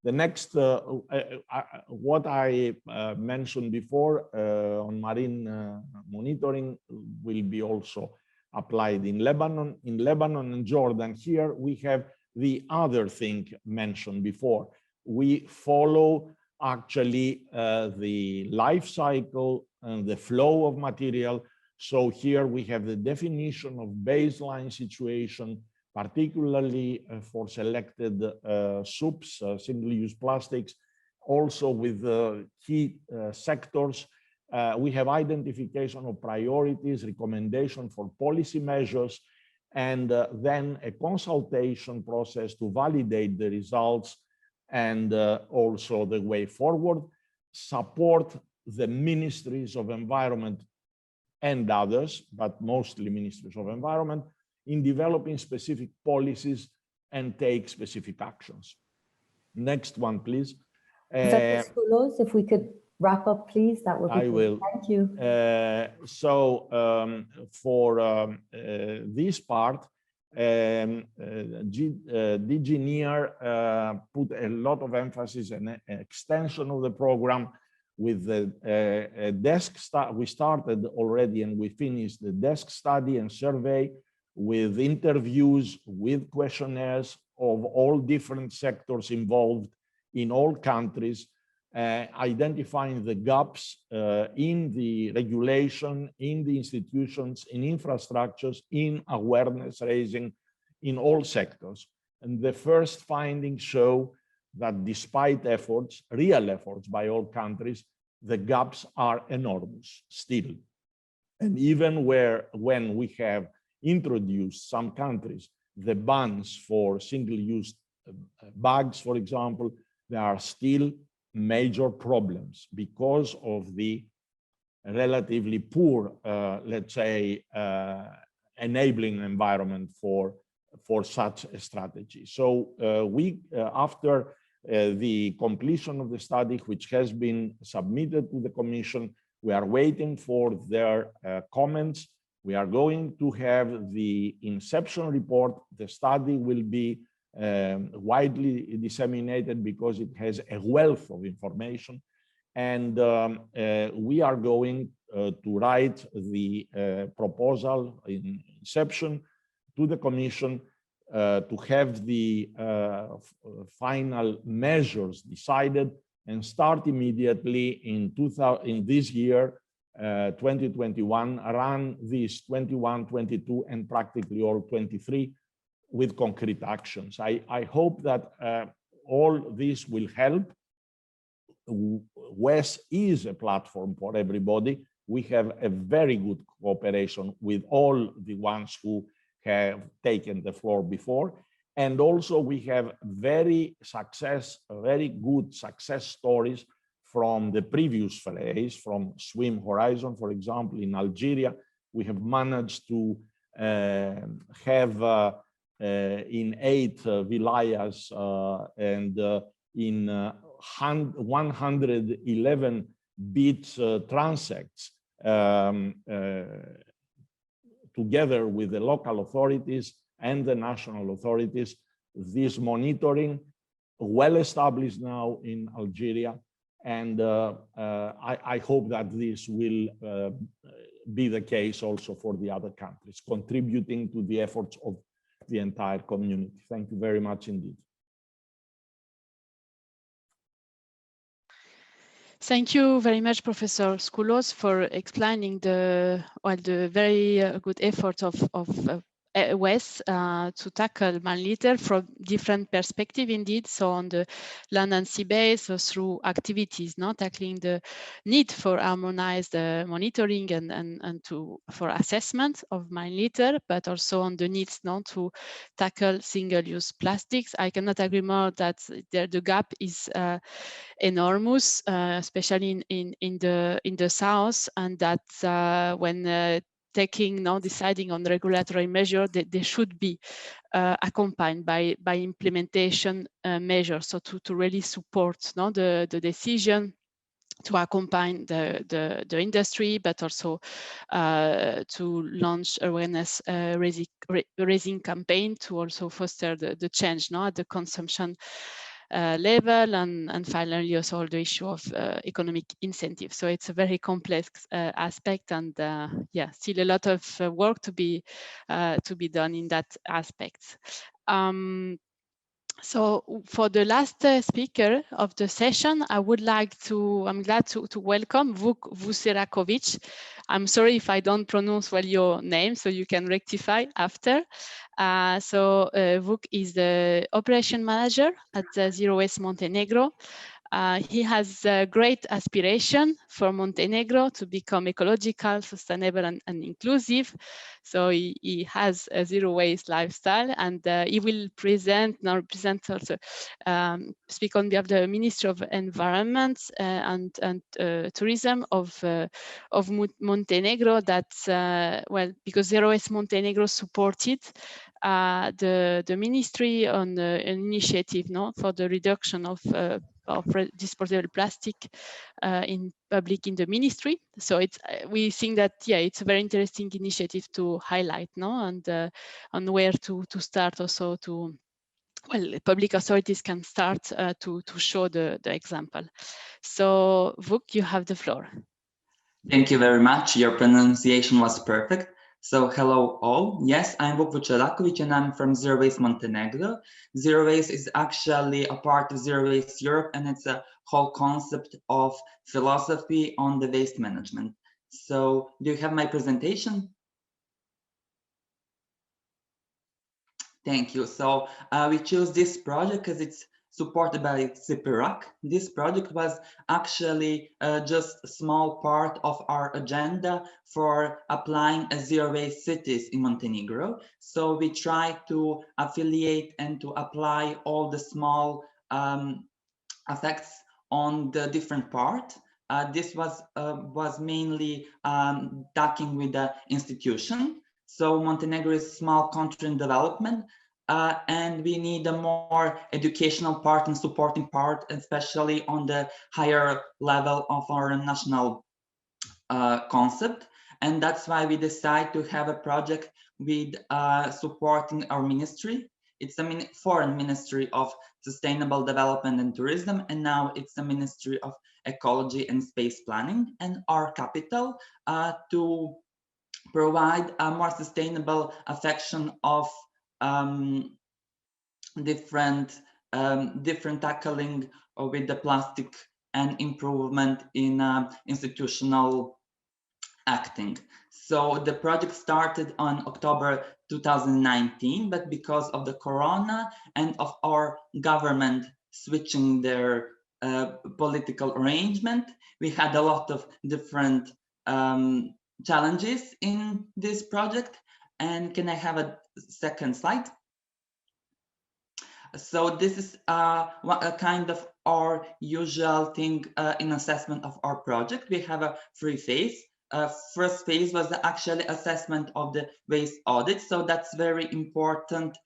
The next, what I mentioned before on marine monitoring will be also applied in Lebanon. In Lebanon and Jordan, here we have the other thing mentioned before. We follow actually the life cycle and the flow of material. So here we have the definition of baseline situation, particularly for selected soups, single-use plastics, also with key sectors. We have identification of priorities, recommendation for policy measures, and then a consultation process to validate the results and also the way forward, support the ministries of environment and others, but mostly ministries of environment, in developing specific policies and take specific actions. Next one, please. If we could wrap up, please, that would be I will. Thank you. For this part, DG NEAR put a lot of emphasis and extension of the program with the desk study. We started already and we finished the desk study and survey with interviews, with questionnaires of all different sectors involved in all countries, identifying the gaps in the regulation, in the institutions, in infrastructures, in awareness raising in all sectors. And the first findings show that despite efforts, real efforts by all countries, the gaps are enormous still. And even when we have introduced, some countries, the bans for single-use bags, for example, there are still major problems because of the relatively poor, let's say, enabling environment for such a strategy. So after the completion of the study, which has been submitted to the Commission, we are waiting for their comments. We are going to have the inception report. The study will be widely disseminated because it has a wealth of information. And we are going to write the proposal in inception to the Commission to have the final measures decided and start immediately in this year, 2021, run this 21, 22, and practically all 23 with concrete actions. I hope that all this will help. WES is a platform for everybody. We have a very good cooperation with all the ones who have taken the floor before. And also we have very good success stories from the previous phase, from Swim Horizon, for example, in Algeria. We have managed to have in 8 vilayas and in 111 beach transects together with the local authorities and the national authorities. This monitoring well established now in Algeria, and I hope that this will be the case also for the other countries, contributing to the efforts of the entire community. Thank you very much indeed. Thank you very much, Professor Skoulos, for explaining the very good effort of WES to tackle mallitter from different perspectives indeed. So on the land and sea base, so through activities, tackling the need for harmonized monitoring and for assessment of mallitter, but also on the needs to tackle single-use plastics. I cannot agree more that the gap is enormous, especially in the south, and that when deciding on regulatory measure, they should be accompanied by implementation measures, so to really support the decision, to accompany the industry, but also to launch awareness raising campaign to also foster the change at the consumption level, and finally also all the issue of economic incentives. So it's a very complex aspect, and yeah, still a lot of work to be done in that aspect. So for the last speaker of the session, I'm glad to welcome Vuk Vucerakovic. I'm sorry if I don't pronounce well your name, so you can rectify after. Vuk is the operation manager at Zero Waste Montenegro. He has a great aspiration for Montenegro to become ecological, sustainable, and inclusive. So he has a zero waste lifestyle, and he will also speak on behalf of the Ministry of Environment and Tourism of Montenegro. That because Zero Waste Montenegro supported the ministry on an initiative for the reduction of disposable plastic in the ministry. So we think that it's a very interesting initiative to highlight, and on where to start also to public authorities can start to show the example. So Vuk, you have the floor. Thank you very much. Your pronunciation was perfect. So hello all. Yes, I'm Vuk Vucerakovic and I'm from Zero Waste Montenegro. Zero Waste is actually a part of Zero Waste Europe, and it's a whole concept of philosophy on the waste management. So do you have my presentation? Thank you. So we chose this project because it's supported by SCP RAC. This project was actually just a small part of our agenda for applying a zero-waste cities in Montenegro. So we try to affiliate and to apply all the small effects on the different part. This was mainly talking with the institution. So Montenegro is a small country in development, and we need a more educational part and supporting part, especially on the higher level of our national concept. And that's why we decide to have a project with supporting our ministry. It's a foreign ministry of sustainable development and tourism, and now it's a ministry of ecology and space planning, and our capital to provide a more sustainable affection of different tackling with the plastic and improvement in institutional acting. So the project started on October 2019, but because of the corona and of our government switching their political arrangement, we had a lot of different challenges in this project. And can I have a second slide? So this is a kind of our usual thing in assessment of our project. We have a 3 phase. First phase was the actually assessment of the waste audit. So that's very important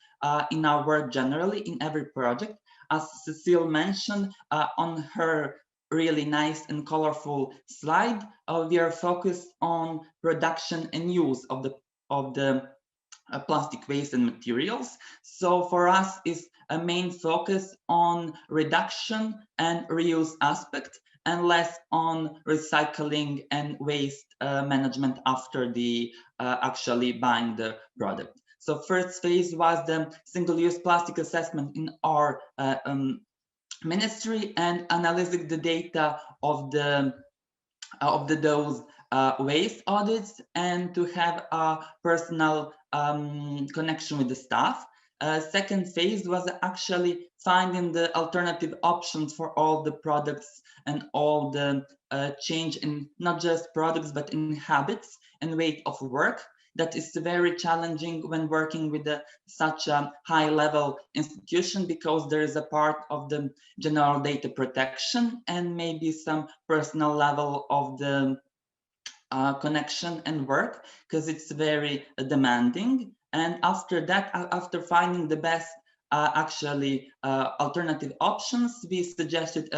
in our work generally in every project. As Cecile mentioned on her really nice and colorful slide, we are focused on production and use of the plastic waste and materials. So for us is a main focus on reduction and reuse aspect, and less on recycling and waste management after the actually buying the product. So first phase was the single-use plastic assessment in our ministry and analyzing the data of those waste audits, and to have a personal connection with the staff. Second phase was actually finding the alternative options for all the products and all the change in not just products, but in habits and way of work. That is very challenging when working with such a high level institution, because there is a part of the general data protection and maybe some personal level of the connection and work, because it's very demanding. And after that, after finding the best alternative options, we suggested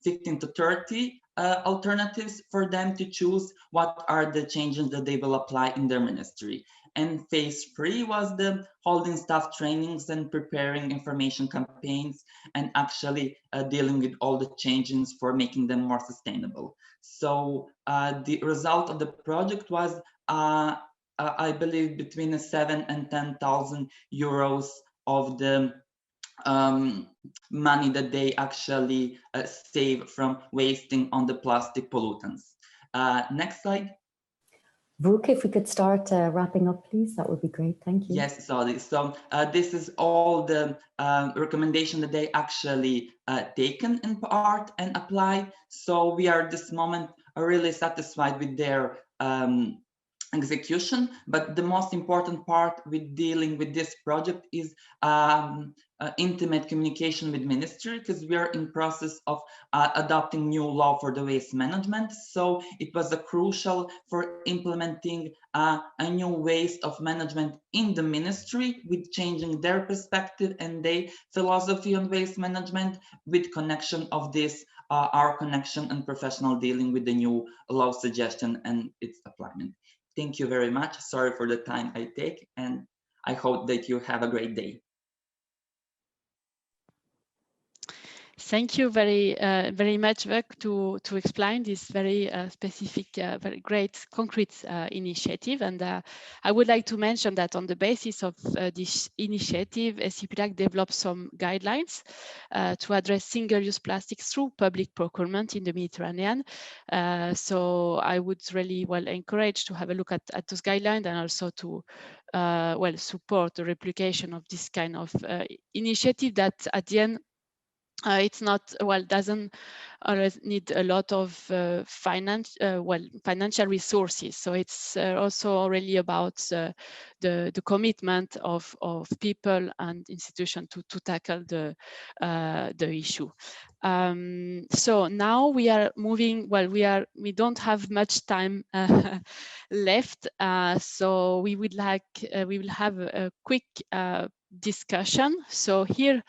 15 to 30 alternatives for them to choose what are the changes that they will apply in their ministry. And phase 3 was the holding staff trainings and preparing information campaigns and actually dealing with all the changes for making them more sustainable. So the result of the project was, I believe, between 7,000 and 10,000 euros of the money that they actually save from wasting on the plastic pollutants. Next slide. Brooke, if we could start wrapping up, please, that would be great. Thank you. Yes, sorry. So this is all the recommendation that they actually taken in part and apply. So we are at this moment really satisfied with their execution, but the most important part with dealing with this project is intimate communication with ministry, because we are in process of adopting new law for the waste management. So it was crucial for implementing a new ways of management in the ministry, with changing their perspective and their philosophy on waste management, with connection of this our connection and professional dealing with the new law suggestion and its application. Thank you very much. Sorry for the time I take, and I hope that you have a great day. Thank you very much, Vuk, to explain this very specific, very great, concrete initiative. And I would like to mention that on the basis of this initiative, SCP RAC developed some guidelines to address single-use plastics through public procurement in the Mediterranean. So I would really encourage to have a look at those guidelines, and also to support the replication of this kind of initiative that at the end it's not, well, doesn't always need a lot of financial resources. So it's also really about the commitment of people and institutions to tackle the issue. So now we are moving, well, we don't have much time left. So we would like, we will have a quick discussion. So here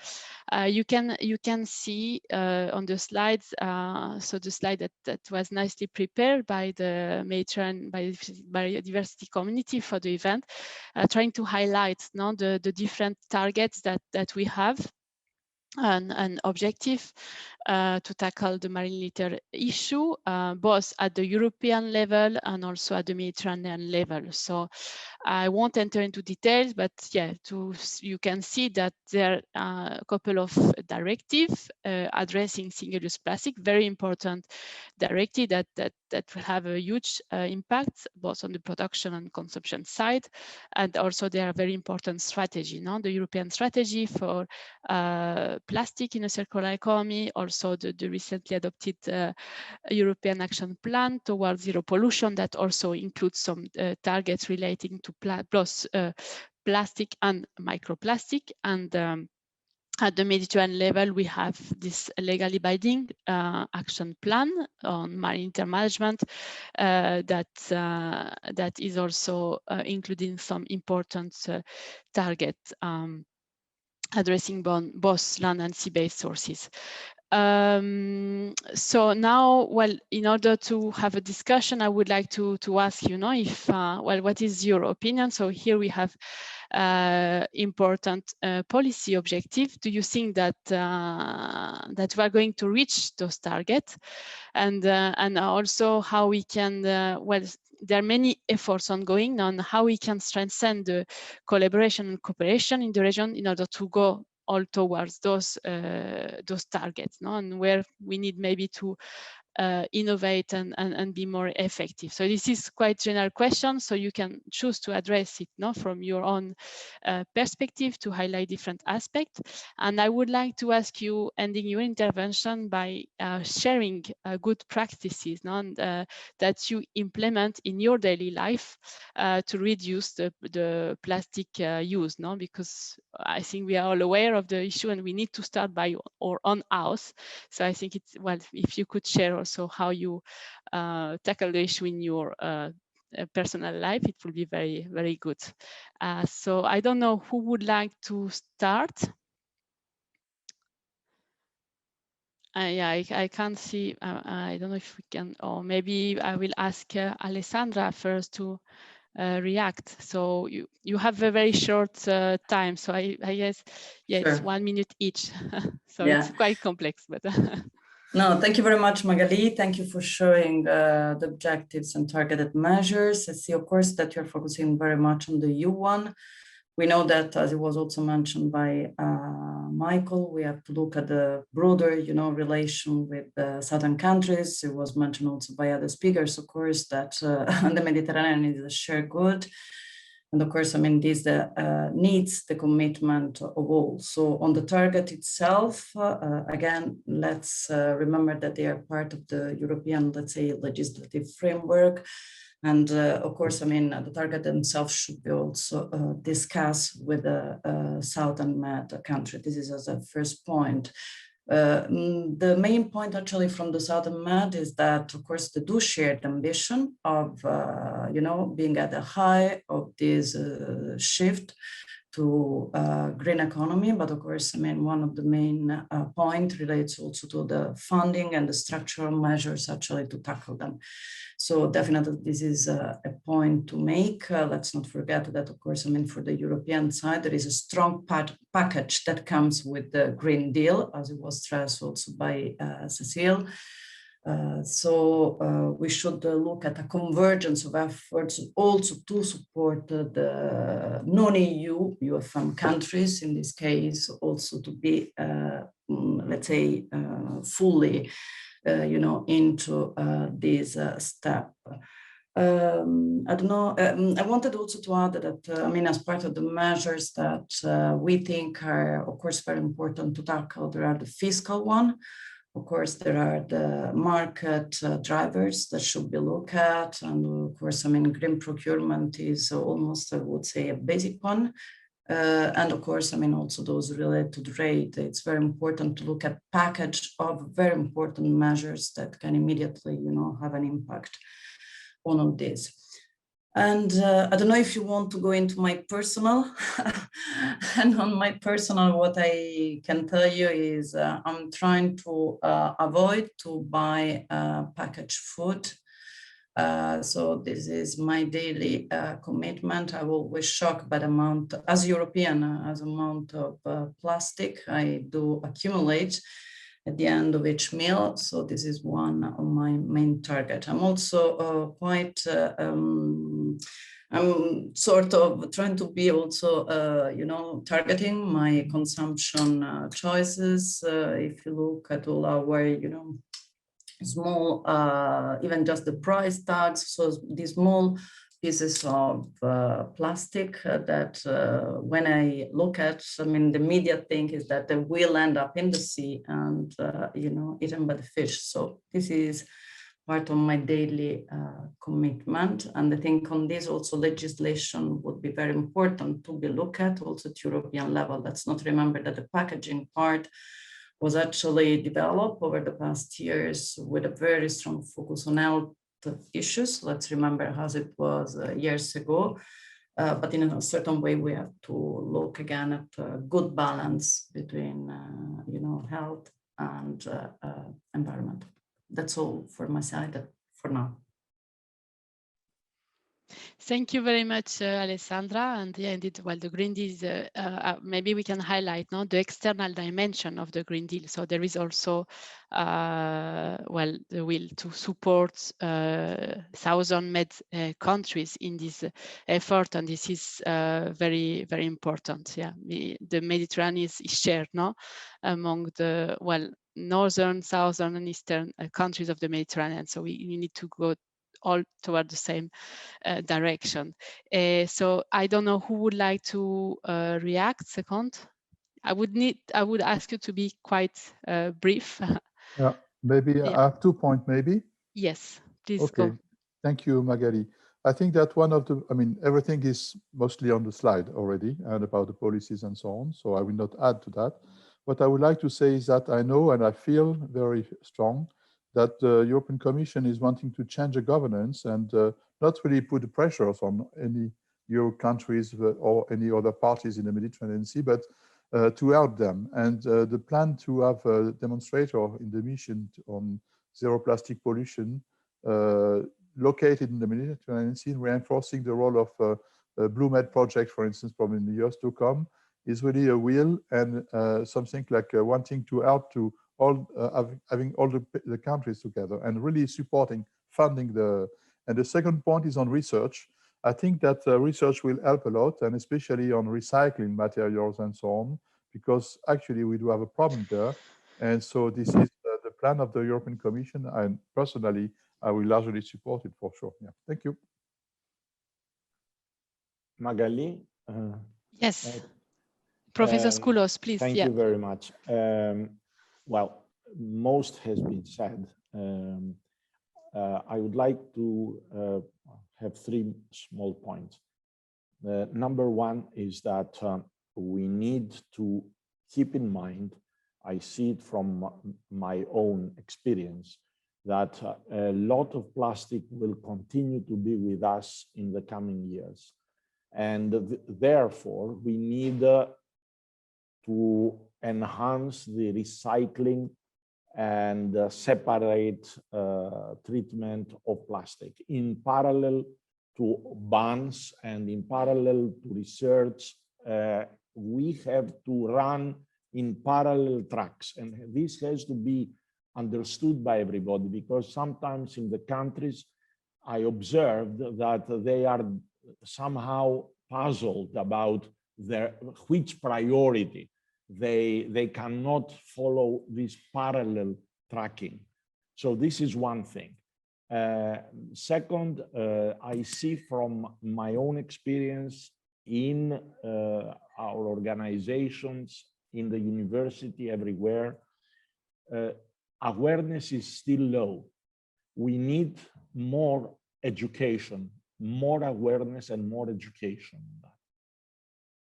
you can see on the slides, so the slide that was nicely prepared by the Mediterranean biodiversity community for the event, trying to highlight now the different targets that we have, an objective to tackle the marine litter issue, both at the European level and also at the Mediterranean level. So I won't enter into details, but yeah, you can see that there are a couple of directives addressing single-use plastic, very important directive that will have a huge impact both on the production and consumption side, and also they are very important strategy. Now, the European strategy for plastic in a circular economy, also the recently adopted European Action Plan towards zero pollution that also includes some targets relating to plastic and microplastic. And at the Mediterranean level, we have this legally binding action plan on marine litter management that is also including some important targets addressing both land and sea-based sources. So now, well, in order to have a discussion, I would like to ask you, if, well, what is your opinion? So here we have important policy objective. Do you think that that we are going to reach those targets? And also how we can, well, there are many efforts ongoing on how we can strengthen the collaboration and cooperation in the region in order to go all towards those targets, and where we need maybe to innovate and be more effective. So this is quite general question, so you can choose to address it from your own perspective to highlight different aspects. And I would like to ask you, ending your intervention by sharing good practices that you implement in your daily life to reduce the plastic use, because I think we are all aware of the issue and we need to start by our own house. So I think it's, well, if you could share also how you tackle the issue in your personal life, it will be very, very good. So I don't know who would like to start. Yeah, I can't see. I don't know if we can, or maybe I will ask Alessandra first to react. So you have a very short time. So I guess, yeah, sure. It's 1 minute each. So yeah. It's quite complex, but. No, thank you very much, Magali. Thank you for showing the objectives and targeted measures. I see, of course, that you're focusing very much on the EU one. We know that, as it was also mentioned by Michael, we have to look at the broader, relation with the southern countries. It was mentioned also by other speakers, of course, that the Mediterranean is a shared good. And of course, I mean, this needs the commitment of all. So on the target itself, again, let's remember that they are part of the European, let's say, legislative framework. And of course, I mean, the target themselves should be also discussed with the Southern Med country. This is as a first point. The main point actually from the Southern Med is that, of course, they do share the ambition of, being at the high of this shift to green economy. But of course, I mean, one of the main point relates also to the funding and the structural measures actually to tackle them. So definitely this is a point to make. Let's not forget that, of course, I mean, for the European side, there is a strong package that comes with the Green Deal, as it was stressed also by Cecile. So we should look at a convergence of efforts also to support the non-EU UFM countries, in this case, also to be, let's say, fully into this step. I don't know. I wanted also to add that, I mean, as part of the measures that we think are, of course, very important to tackle, there are the fiscal one. Of course, there are the market drivers that should be looked at. And of course, I mean, green procurement is almost, I would say, a basic one. And of course, I mean, also those related to the rate. It's very important to look at package of very important measures that can immediately, you know, have an impact on all this. And I don't know if you want to go into my personal, and on my personal, what I can tell you is I'm trying to avoid to buy packaged food. So this is my daily commitment. I will always shocked by the amount, as European, as amount of plastic I do accumulate at the end of each meal. So this is one of my main target. I'm also quite, I'm sort of trying to be also, you know, targeting my consumption choices. If you look at all our, you know, small, even just the price tags, so these small pieces of plastic that when I look at, I mean, the immediate thing is that they will end up in the sea and, you know, eaten by the fish. So this is part of my daily commitment. And I think on this also legislation would be very important to be looked at also at European level. Let's not remember that the packaging part was actually developed over the past years with a very strong focus on health issues. Let's remember how it was years ago, but in a certain way, we have to look again at a good balance between, you know, health and environment. That's all for my side for now. Thank you very much, Alessandra. And yeah, indeed, well, the Green Deal is, maybe we can highlight now the external dimension of the Green Deal. So there is also, well, the will to support southern med countries in this effort. And this is very, very important. Yeah, the Mediterranean is shared now among the, well, northern, southern, and eastern countries of the Mediterranean. So we need to go all toward the same direction. So I don't know who would like to react second. I would ask you to be quite brief. Yeah, maybe Yeah. I have 2 points maybe. Yes, please Okay. go. Thank you, Magali. I think that one of the, I mean, everything is mostly on the slide already and about the policies and so on. So I will not add to that. What I would like to say is that I know and I feel very strong that the European Commission is wanting to change the governance and not really put the pressures on any Euro countries or any other parties in the Mediterranean Sea, but to help them. And the plan to have a demonstrator in the mission on zero plastic pollution located in the Mediterranean Sea, reinforcing the role of Blue Med project, for instance, probably in the years to come, is really a will and something like wanting to help to all having all the countries together and really supporting funding and the second point is on research. I think that research will help a lot, and especially on recycling materials and so on, because actually we do have a problem there. And so this is the plan of the European Commission, and personally I will largely support it for sure. Yeah, thank you. Magali? Yes. Professor Skoulos, please. Thank you very much. Well, most has been said. I would like to have 3 small points. Number one is that we need to keep in mind, I see it from my own experience, that a lot of plastic will continue to be with us in the coming years. And therefore, we need to enhance the recycling and separate treatment of plastic in parallel to bans and in parallel to research. We have to run in parallel tracks, and this has to be understood by everybody, because sometimes in the countries I observed that they are somehow puzzled about which priority. They cannot follow this parallel tracking. So this is one thing. Second, I see from my own experience in our organizations, in the university, everywhere, awareness is still low. We need more education, more awareness and more education.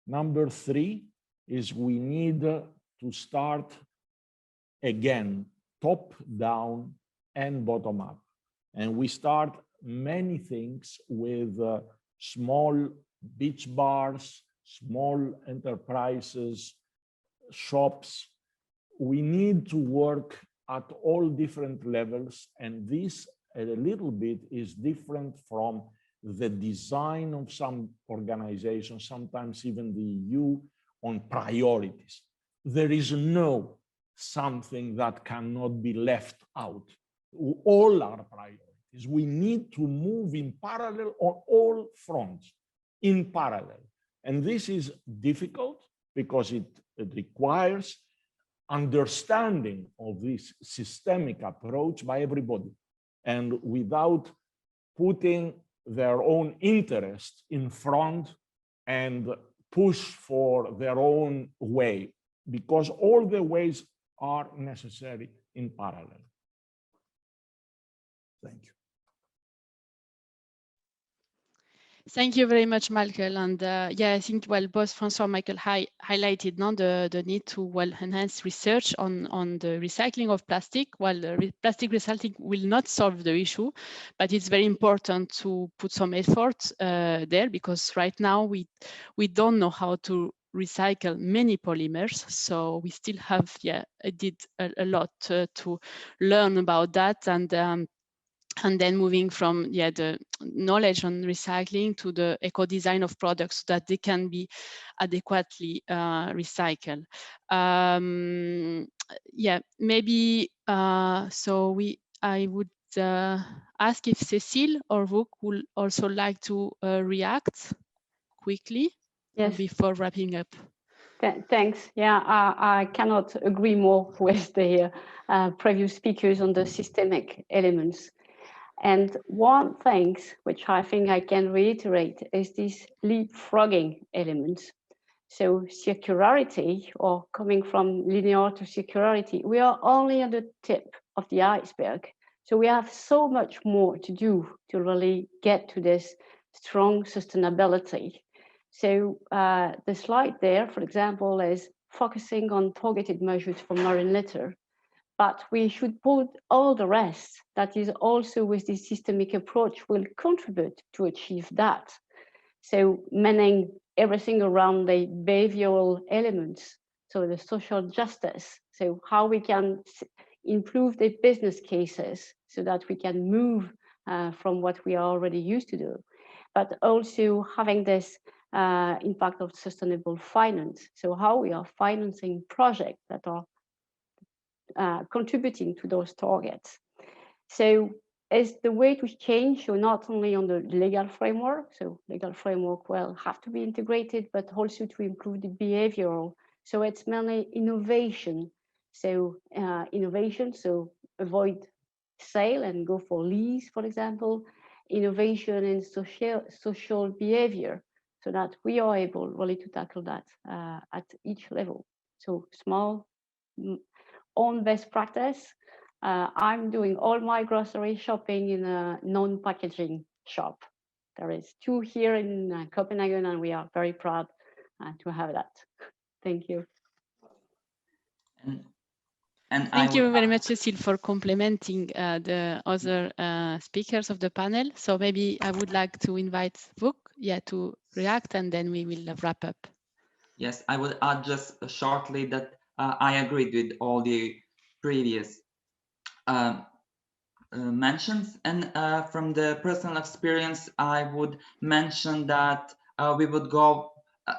Number three is we need to start again, top down and bottom up. And we start many things with small beach bars, small enterprises, shops. We need to work at all different levels, and this a little bit is different from the design of some organizations, sometimes even the EU, on priorities. There is no something that cannot be left out. All our priorities. We need to move in parallel on all fronts, in parallel. And this is difficult because it requires understanding of this systemic approach by everybody. And without putting their own interest in front and push for their own way, because all the ways are necessary in parallel. Thank you. Thank you very much, Michael. And yeah, I think, well, both Francois and Michael highlighted the need to enhance research on the recycling of plastic. While plastic recycling will not solve the issue, but it's very important to put some effort there, because right now we don't know how to recycle many polymers. So we still have, did a lot to learn about that. And then moving from the knowledge on recycling to the eco-design of products so that they can be adequately recycled. Maybe I would ask if Cécile or Vuk would also like to react quickly before wrapping up. Thanks. Yeah, I cannot agree more with the previous speakers on the systemic elements. And one thing which I think I can reiterate is this leapfrogging element. So circularity, or coming from linear to circularity, we are only at the tip of the iceberg. So we have so much more to do to really get to this strong sustainability. So the slide there, for example, is focusing on targeted measures for marine litter. But we should put all the rest that is also with this systemic approach will contribute to achieve that. So meaning everything around the behavioral elements, so the social justice, so how we can improve the business cases so that we can move from what we are already used to do, but also having this impact of sustainable finance. So how we are financing projects that are contributing to those targets. So is the way to change, so not only on the legal framework, so legal framework will have to be integrated, but also to improve the behavioral. So it's mainly innovation. So innovation, so avoid sale and go for lease, for example, innovation in social behavior, so that we are able really to tackle that at each level. So small, own best practice. I'm doing all my grocery shopping in a non-packaging shop. There is 2 here in Copenhagen, and we are very proud to have that. Thank you. And thank you very much, Cécile, for complementing the other speakers of the panel. So maybe I would like to invite Vuk to react, and then we will wrap up. Yes, I would add just shortly that I agreed with all the previous mentions, and from the personal experience, I would mention that we would go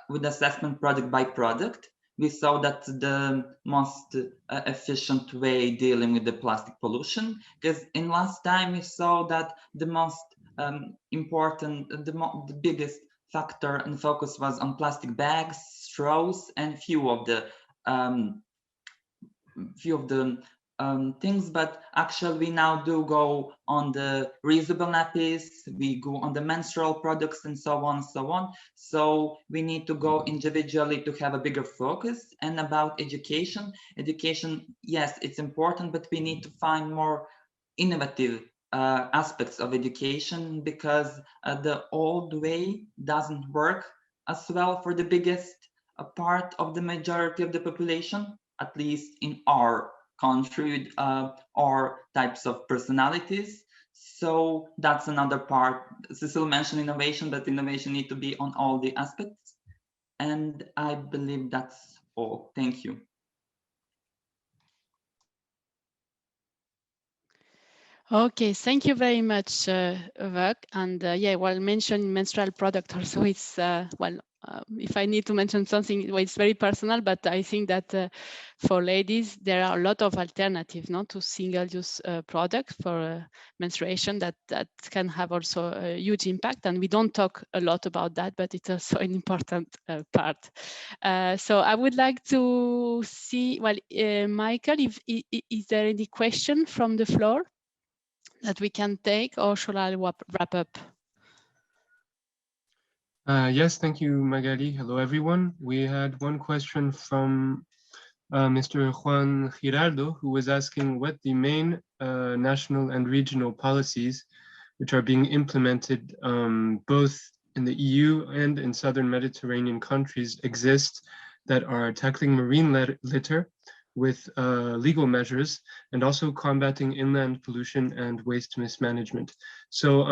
with assessment product by product. We saw that the most efficient way dealing with the plastic pollution, because in last time we saw that the most important, the biggest factor and focus was on plastic bags, straws, and few of the things, but actually we now do go on the reusable nappies, we go on the menstrual products and so on, so on. So we need to go individually to have a bigger focus. And about education, yes, it's important, but we need to find more innovative aspects of education, because the old way doesn't work as well for the biggest part of the majority of the population, at least in our country, or types of personalities. So that's another part. Cecile mentioned innovation, but innovation needs to be on all the aspects. And I believe that's all. Thank you. Okay, thank you very much, Vuk. And yeah, well, mention menstrual product also is, if I need to mention something, well, it's very personal, but I think that for ladies, there are a lot of alternatives, not to single-use products for menstruation that can have also a huge impact. And we don't talk a lot about that, but it's also an important part. So I would like to see, well, Michael, is there any question from the floor that we can take, or shall I wrap up? Yes, thank you, Magali. Hello, everyone. We had one question from Mr. Juan Giraldo, who was asking what the main national and regional policies which are being implemented both in the EU and in southern Mediterranean countries exist that are tackling marine litter with legal measures, and also combating inland pollution and waste mismanagement. So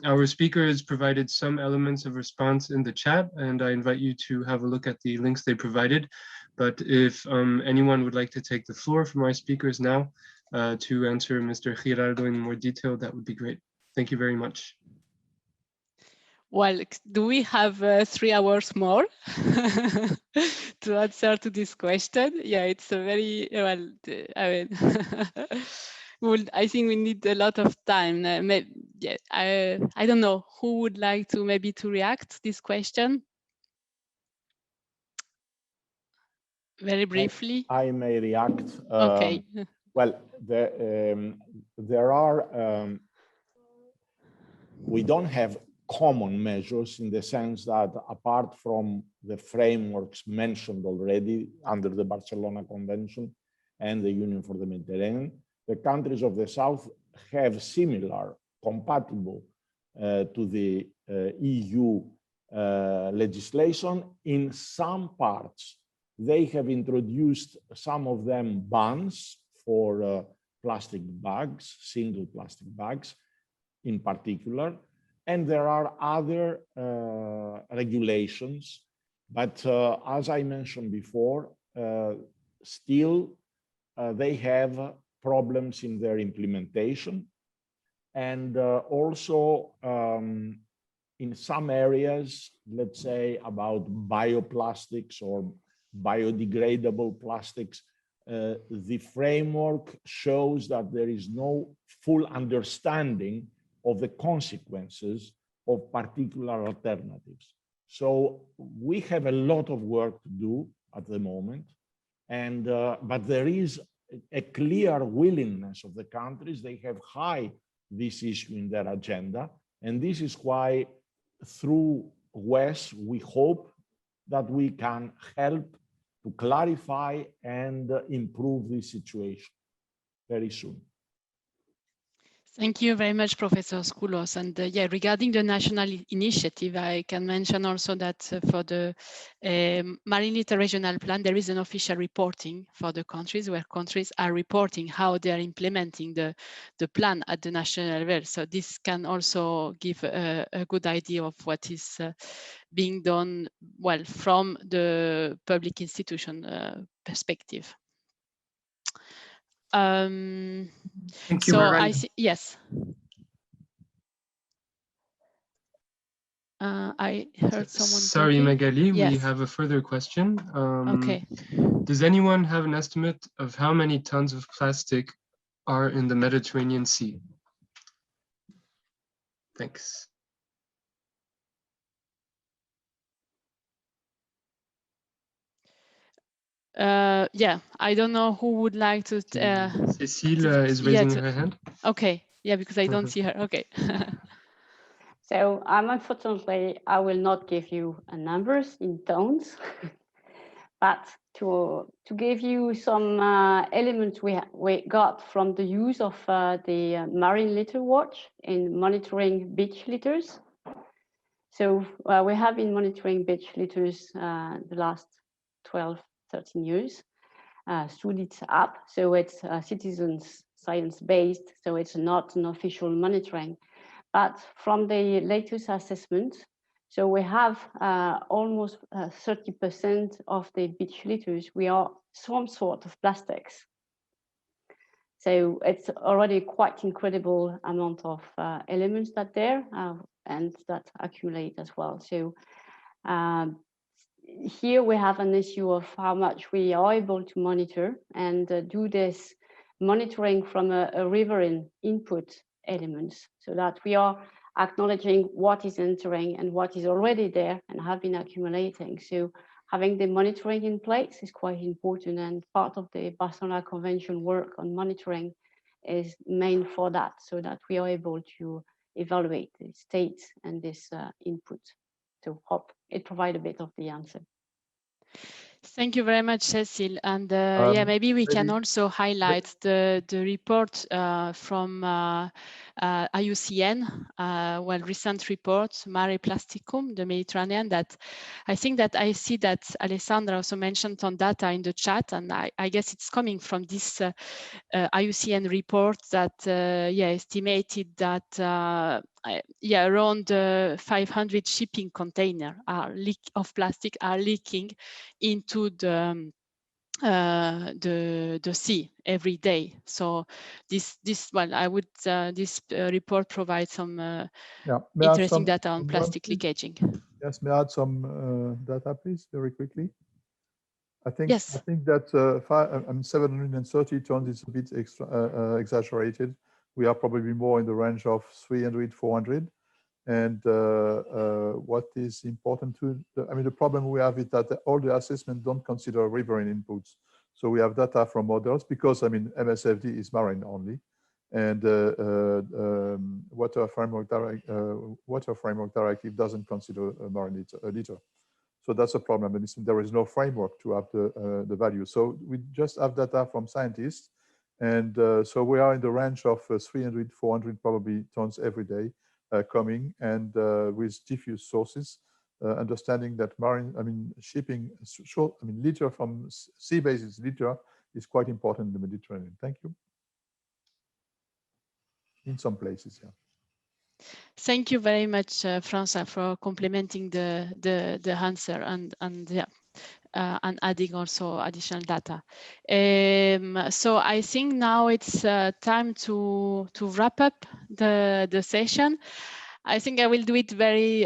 our speakers provided some elements of response in the chat, and I invite you to have a look at the links they provided. But if anyone would like to take the floor from our speakers now to answer Mr. Giraldo in more detail, that would be great. Thank you very much. Well, do we have 3 hours more to answer to this question? Yeah, it's a very, well, I mean, I think we need a lot of time. Yeah, I don't know who would like to maybe to react to this question. Very briefly. I may react. Okay. Well, there are, we don't have common measures in the sense that apart from the frameworks mentioned already under the Barcelona Convention and the Union for the Mediterranean, the countries of the South have similar, compatible to the EU legislation. In some parts, they have introduced, some of them, bans for plastic bags, single plastic bags in particular. And there are other regulations, but as I mentioned before, still they have problems in their implementation. And also in some areas, let's say about bioplastics or biodegradable plastics, the framework shows that there is no full understanding of the consequences of particular alternatives. So we have a lot of work to do at the moment, and but there is a clear willingness of the countries. They have high this issue in their agenda, and this is why through WES we hope that we can help to clarify and improve this situation very soon. Thank you very much, Professor Skoulos. And yeah, regarding the national initiative, I can mention also that for the Marine Litter Regional Plan, there is an official reporting for the countries, where countries are reporting how they are implementing the plan at the national level. So this can also give a good idea of what is being done, well, from the public institution perspective. Thank you, so Magali. I see, yes. I heard someone. Sorry, talking. Magali, yes. We have a further question. Okay. Does anyone have an estimate of how many tons of plastic are in the Mediterranean Sea? Thanks. Yeah, I don't know who would like to. Cécile is raising her hand. Okay, yeah, because I don't see her. Okay. So unfortunately, I will not give you numbers in tones, but to give you some elements we got from the use of the Marine Litter Watch in monitoring beach litters. So we have been monitoring beach litters the last 12, 13 years through this app. So it's citizens science-based, so it's not an official monitoring. But from the latest assessment, so we have almost 30% of the beach litters, we are some sort of plastics. So it's already quite incredible amount of elements that there and that accumulate as well. So here we have an issue of how much we are able to monitor and do this monitoring from a riverine input elements, so that we are acknowledging what is entering and what is already there and have been accumulating. So having the monitoring in place is quite important, and part of the Barcelona Convention work on monitoring is main for that, so that we are able to evaluate the state and this input. So hope it provides a bit of the answer. Thank you very much, Cécile. And yeah, maybe we can also highlight the report from IUCN, well, recent report, Mare Plasticum, the Mediterranean, that I think that I see that Alessandra also mentioned on data in the chat, and I guess it's coming from this IUCN report that yeah, estimated that yeah, around 500 shipping containers of plastic are leaking into the sea every day. So this well, I would this report provides some interesting data on plastic leakaging. Yes, may I add some data, please, very quickly? I think yes. I think that 730 tons is a bit exaggerated. We are probably more in the range of 300, 400. And what is important I mean, the problem we have is that all the assessments don't consider riverine inputs. So we have data from models because, I mean, MSFD is marine only. And Water Framework Directive doesn't consider a marine litter. So that's a problem. And there is no framework to have the value. So we just have data from scientists. And so we are in the range of 300, 400 probably tons every day. Coming and with diffuse sources, understanding that shipping, litter from sea-based litter is quite important in the Mediterranean. Thank you. In some places, yeah. Thank you very much, França, for complementing the answer and yeah. And adding also additional data. So I think now it's time to wrap up the session. I think I will do it very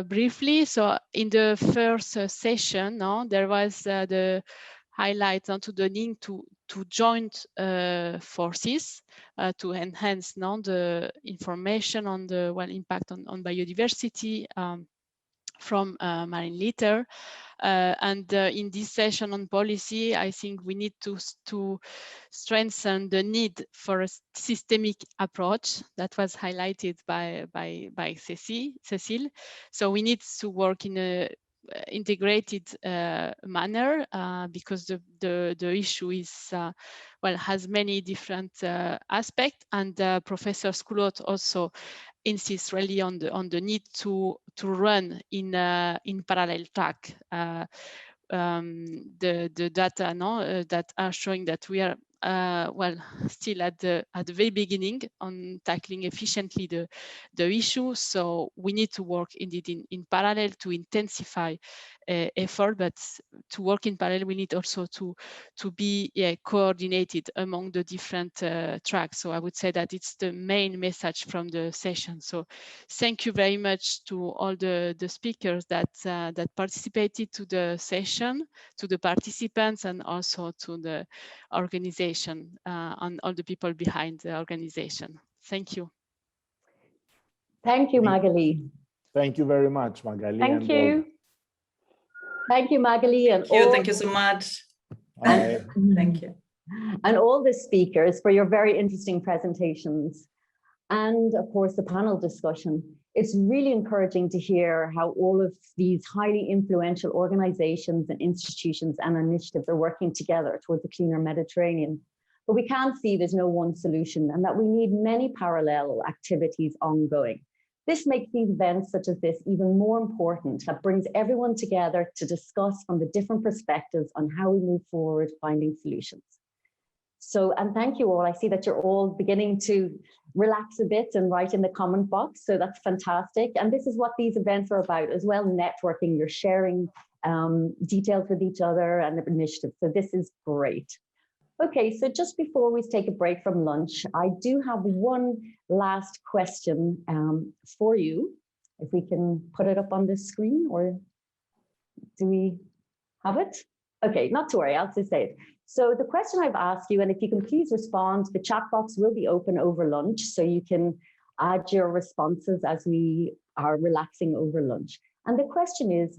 briefly. So in the first session, there was the highlight onto the link to joint forces to enhance the information on the impact on biodiversity from marine litter. And in this session on policy, I think we need to strengthen the need for a systemic approach that was highlighted by Cécile. So we need to work in a integrated manner because the issue is has many different aspects, and Professor Sculot also insists really on the need to run in parallel track. The data that are showing that we are still at the very beginning on tackling efficiently the issue. So we need to work indeed in parallel to intensify effort, but to work in parallel, we need also to be coordinated among the different tracks. So I would say that it's the main message from the session. So thank you very much to all the speakers that participated to the session, to the participants, and also to the organization and all the people behind the organization. Thank you. Thank you, Magali. Thank you very much, Magali. Thank you. Thank you, Magali. And thank you so much. Thank you. And all the speakers for your very interesting presentations. And of course, the panel discussion. It's really encouraging to hear how all of these highly influential organizations and institutions and initiatives are working together towards a cleaner Mediterranean. But we can see there's no one solution and that we need many parallel activities ongoing. This makes these events such as this even more important, that brings everyone together to discuss from the different perspectives on how we move forward finding solutions. So, and thank you all. I see that you're all beginning to relax a bit and write in the comment box. So that's fantastic. And this is what these events are about as well, networking, you're sharing details with each other and the initiatives. So this is great. Okay, so just before we take a break from lunch, I do have one last question for you. If we can put it up on the screen, or do we have it? Okay, not to worry, I'll just say it. So the question I've asked you, and if you can please respond, the chat box will be open over lunch, so you can add your responses as we are relaxing over lunch. And the question is,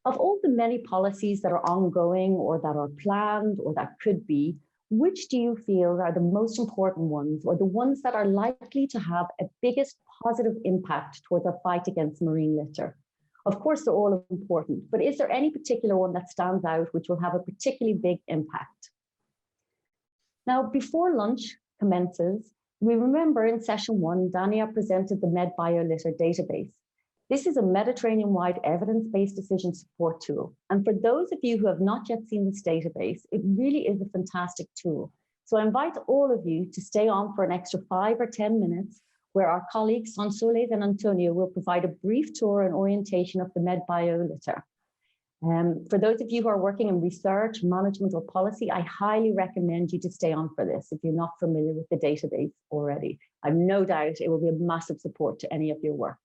of all the many policies that are ongoing or that are planned or that could be, which do you feel are the most important ones, or the ones that are likely to have a biggest positive impact towards our fight against marine litter? Of course, they're all important, but is there any particular one that stands out which will have a particularly big impact? Now, before lunch commences, we remember in session 1, Dania presented the MedBioLitter database. This is a Mediterranean-wide evidence-based decision support tool. And for those of you who have not yet seen this database, it really is a fantastic tool. So I invite all of you to stay on for an extra 5 or 10 minutes, where our colleagues, Sonsoles and Antonio, will provide a brief tour and orientation of the MedBioLitter. For those of you who are working in research, management, or policy, I highly recommend you to stay on for this if you're not familiar with the database already. I've no doubt it will be a massive support to any of your work.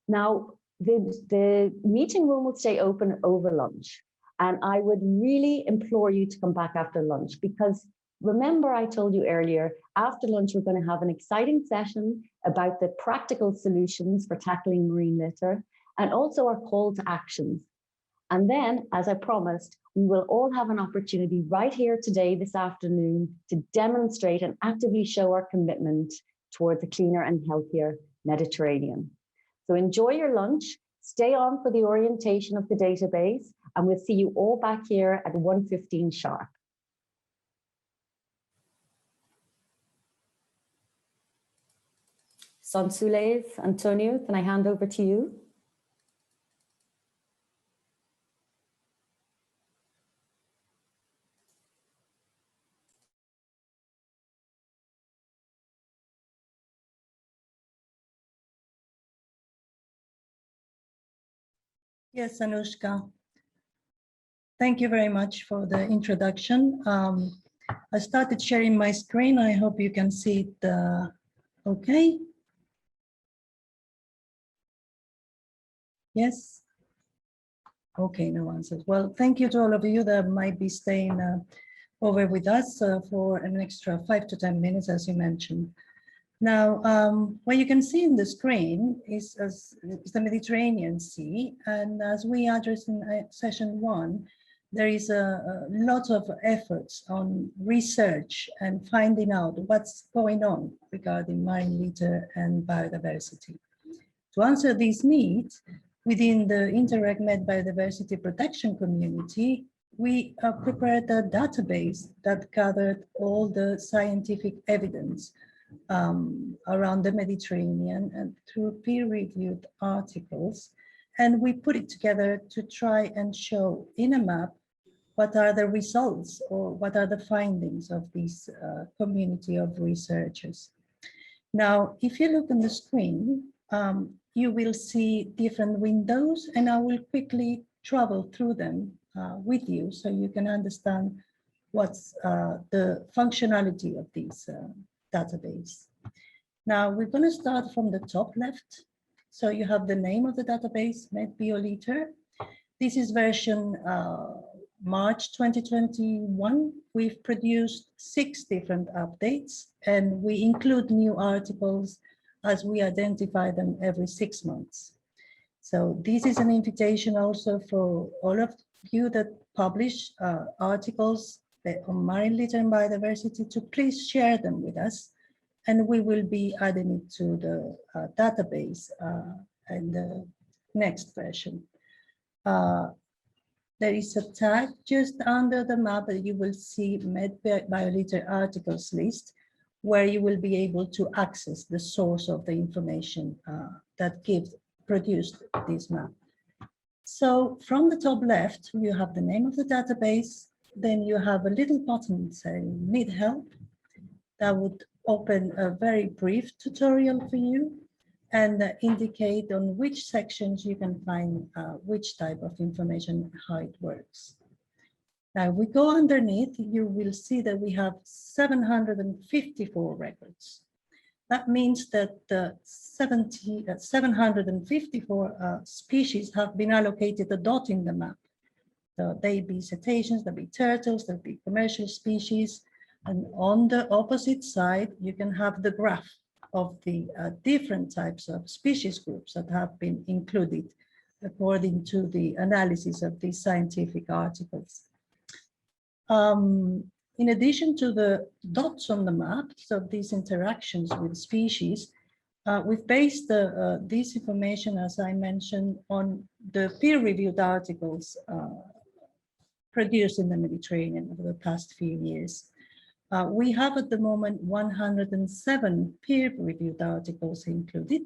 Now, the meeting room will stay open over lunch, and I would really implore you to come back after lunch, because remember I told you earlier, after lunch we're going to have an exciting session about the practical solutions for tackling marine litter, and also our call to actions. And then, as I promised, we will all have an opportunity right here today, this afternoon, to demonstrate and actively show our commitment towards a cleaner and healthier Mediterranean. So enjoy your lunch, stay on for the orientation of the database, and we'll see you all back here at 1:15 sharp. Sonsoles, Antonio, can I hand over to you? Yes, Anushka. Thank you very much for the introduction. I started sharing my screen. I hope you can see it okay. Yes? Okay, no answers. Well, thank you to all of you that might be staying over with us for an extra 5 to 10 minutes, as you mentioned. Now, what you can see in the screen is the Mediterranean Sea, and as we addressed in session 1, there is a lot of efforts on research and finding out what's going on regarding marine litter and biodiversity. To answer these needs, within the Interreg Med Biodiversity Protection community, we prepared a database that gathered all the scientific evidence around the Mediterranean and through peer-reviewed articles, and we put it together to try and show in a map what are the results or what are the findings of this community of researchers. Now, if you look on the screen, you will see different windows, and I will quickly travel through them with you so you can understand what's the functionality of this database. Now we're going to start from the top left. So you have the name of the database, MedBioLitter. This is version March 2021. We've produced 6 different updates, and we include new articles as we identify them every 6 months. So this is an invitation also for all of you that publish articles on marine litter and biodiversity to please share them with us, and we will be adding it to the database in the next version. There is a tag just under the map that you will see Med Biolitter articles list, where you will be able to access the source of the information that produced this map. So from the top left, you have the name of the database. Then you have a little button saying need help. That would open a very brief tutorial for you and indicate on which sections you can find which type of information, how it works. Now we go underneath, you will see that we have 754 records. That means that 754 species have been allocated a dot in the map. So they be cetaceans, there be turtles, there be commercial species. And on the opposite side, you can have the graph of the different types of species groups that have been included according to the analysis of these scientific articles. In addition to the dots on the map, so these interactions with species, we've based this information, as I mentioned, on the peer-reviewed articles produced in the Mediterranean over the past few years. We have at the moment 107 peer-reviewed articles included.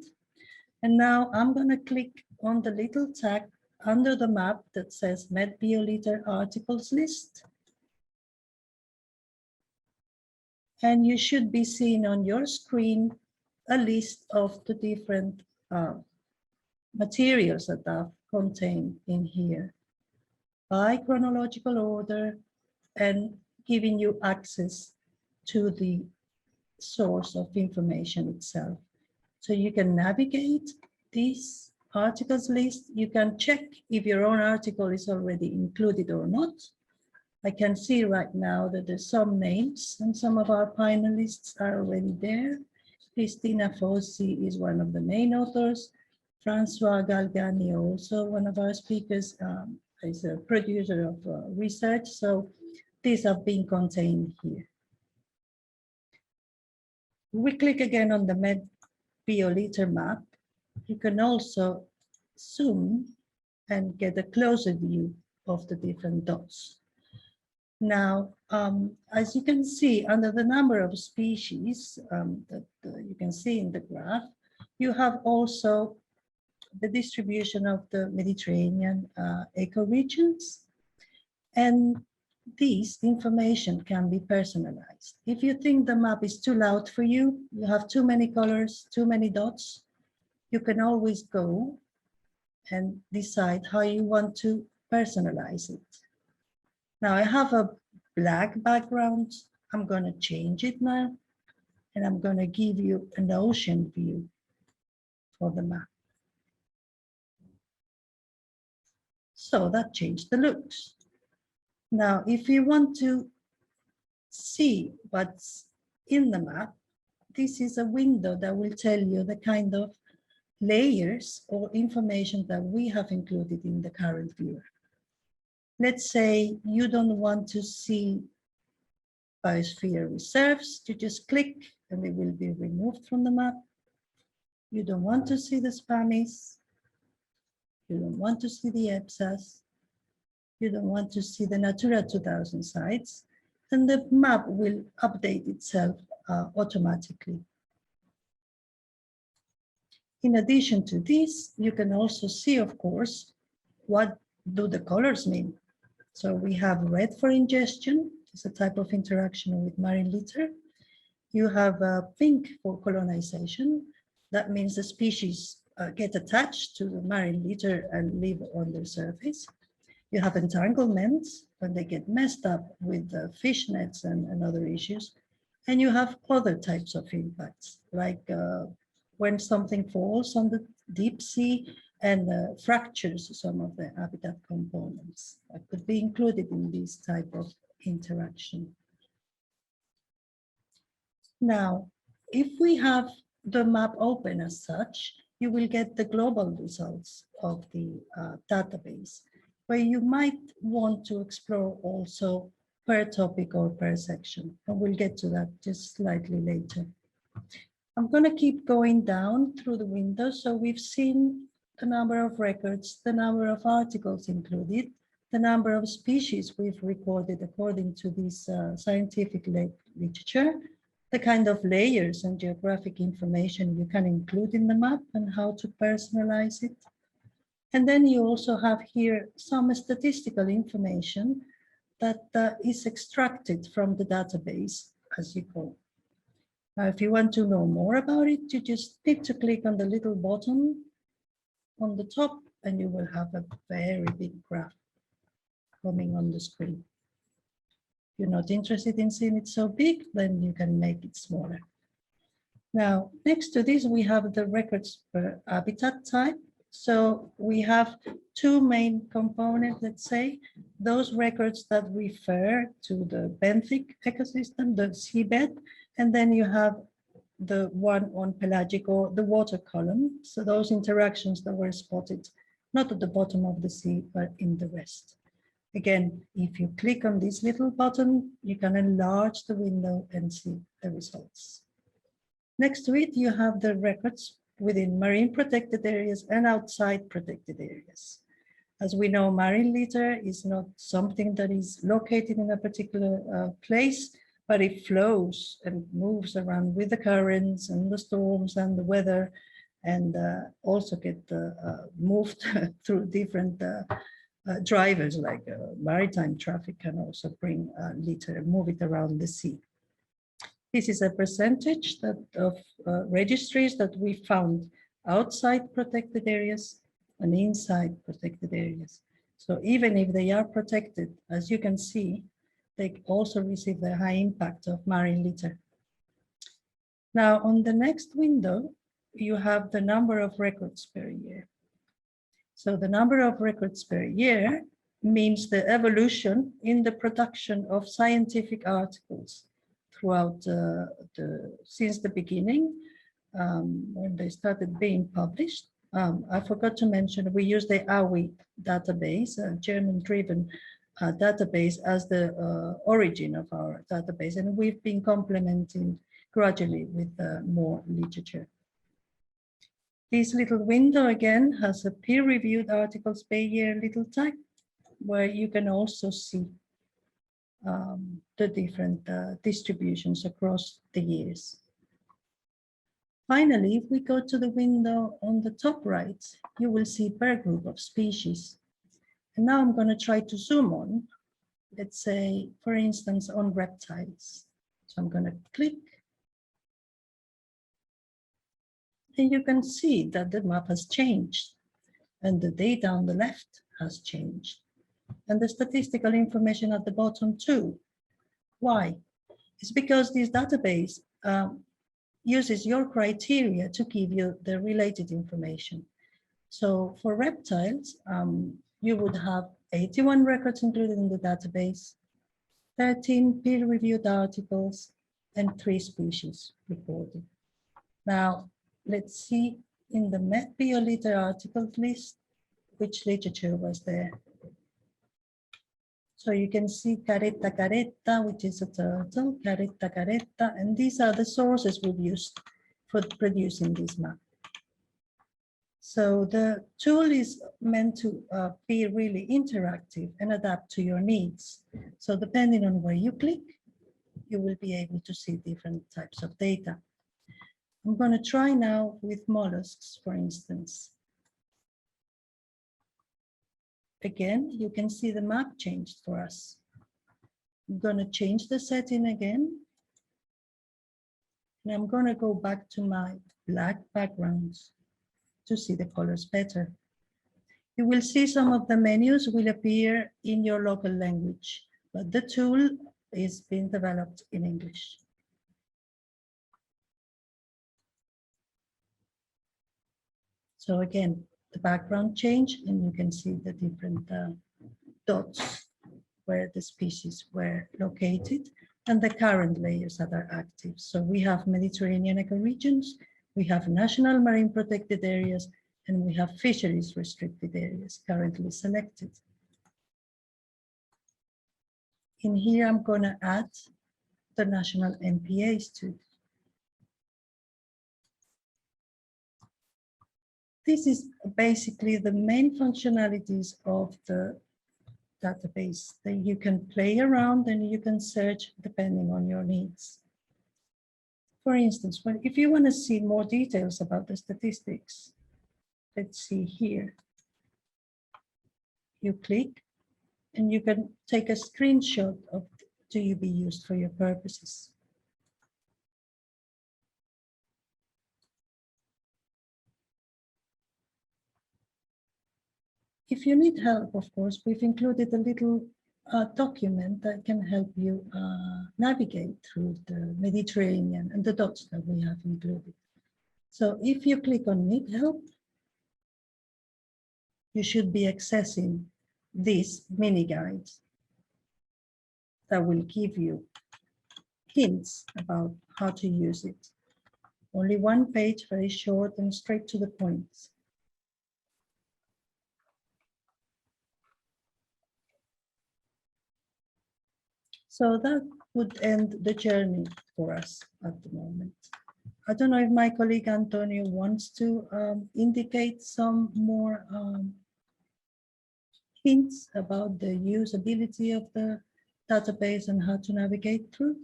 And now I'm going to click on the little tag under the map that says Med Biolitter articles list. And you should be seeing on your screen a list of the different materials that are contained in here by chronological order and giving you access to the source of information itself. So you can navigate this articles list. You can check if your own article is already included or not. I can see right now that there's some names and some of our panelists are already there. Cristina Fossi is one of the main authors. Francois Galgani, also one of our speakers, is a producer of research. So these have been contained here. We click again on the Med Biolitter map. You can also zoom and get a closer view of the different dots. Now, as you can see, under the number of species that you can see in the graph, you have also the distribution of the Mediterranean ecoregions. And this information can be personalized. If you think the map is too loud for you, you have too many colors, too many dots, you can always go and decide how you want to personalize it. Now I have a black background. I'm going to change it now, and I'm going to give you an ocean view for the map. So that changed the looks. Now, if you want to see what's in the map, this is a window that will tell you the kind of layers or information that we have included in the current viewer. Let's say you don't want to see biosphere reserves, you just click and they will be removed from the map. You don't want to see the SPAMIs, you don't want to see the EPSAs, you don't want to see the Natura 2000 sites, then the map will update itself automatically. In addition to this, you can also see, of course, what do the colors mean. So we have red for ingestion, it's a type of interaction with marine litter. You have pink for colonization. That means the species get attached to the marine litter and live on the surface. You have entanglements when they get messed up with fish nets and other issues. And you have other types of impacts, like when something falls on the deep sea and fractures some of the habitat components that could be included in this type of interaction. Now, if we have the map open as such, you will get the global results of the database. where you might want to explore also per topic or per section. And we'll get to that just slightly later. I'm going to keep going down through the window. So we've seen the number of records, the number of articles included, the number of species we've recorded according to this scientific literature, the kind of layers and geographic information you can include in the map and how to personalize it. And then you also have here some statistical information that is extracted from the database, as you call. Now, if you want to know more about it, you just need to click on the little button on the top and you will have a very big graph coming on the screen. If you're not interested in seeing it so big, then you can make it smaller. Now, next to this, we have the records per habitat type. So we have two main components, let's say, those records that refer to the benthic ecosystem, the seabed, and then you have the one on pelagic or the water column. So those interactions that were spotted, not at the bottom of the sea, but in the rest. Again, if you click on this little button, you can enlarge the window and see the results. Next to it, you have the records within marine protected areas and outside protected areas. As we know, marine litter is not something that is located in a particular place, but it flows and moves around with the currents and the storms and the weather, and also get moved through different drivers, like maritime traffic can also bring litter, move it around the sea. This is a percentage of registries that we found outside protected areas and inside protected areas. So even if they are protected, as you can see, they also receive the high impact of marine litter. Now, on the next window, you have the number of records per year. So the number of records per year means the evolution in the production of scientific articles throughout since the beginning, when they started being published. I forgot to mention, we use the AWI database, a German-driven database, as the origin of our database, and we've been complementing gradually with more literature. This little window again has a peer-reviewed articles per year little tag, where you can also see the different distributions across the years. Finally, if we go to the window on the top right, you will see per group of species. And now I'm going to try to zoom on, let's say, for instance, on reptiles. So I'm going to click. And you can see that the map has changed and the data on the left has changed. And the statistical information at the bottom too. Why? It's because this database uses your criteria to give you the related information. So for reptiles, you would have 81 records included in the database, 13 peer-reviewed articles, and 3 species reported. Now, let's see in the Met BioLitter articles list, which literature was there. So you can see caretta caretta, which is a turtle, caretta caretta, and these are the sources we've used for producing this map. So the tool is meant to be really interactive and adapt to your needs. So depending on where you click, you will be able to see different types of data. I'm going to try now with mollusks, for instance. Again, you can see the map changed for us. I'm going to change the setting again. And I'm going to go back to my black backgrounds to see the colors better. You will see some of the menus will appear in your local language, but the tool is being developed in English. So again, the background change, and you can see the different dots where the species were located and the current layers that are active. So we have Mediterranean ecoregions, we have national marine protected areas, and we have fisheries restricted areas currently selected. In here, I'm going to add the national MPAs to. This is basically the main functionalities of the database. Then you can play around and you can search depending on your needs. For instance, if you want to see more details about the statistics, let's see here. You click and you can take a screenshot of to be used for your purposes. If you need help, of course, we've included a little document that can help you navigate through the Mediterranean and the dots that we have included. So if you click on Need Help, you should be accessing these mini guides that will give you hints about how to use it. Only one page, very short and straight to the point. So that would end the journey for us at the moment. I don't know if my colleague Antonio wants to indicate some more hints about the usability of the database and how to navigate through.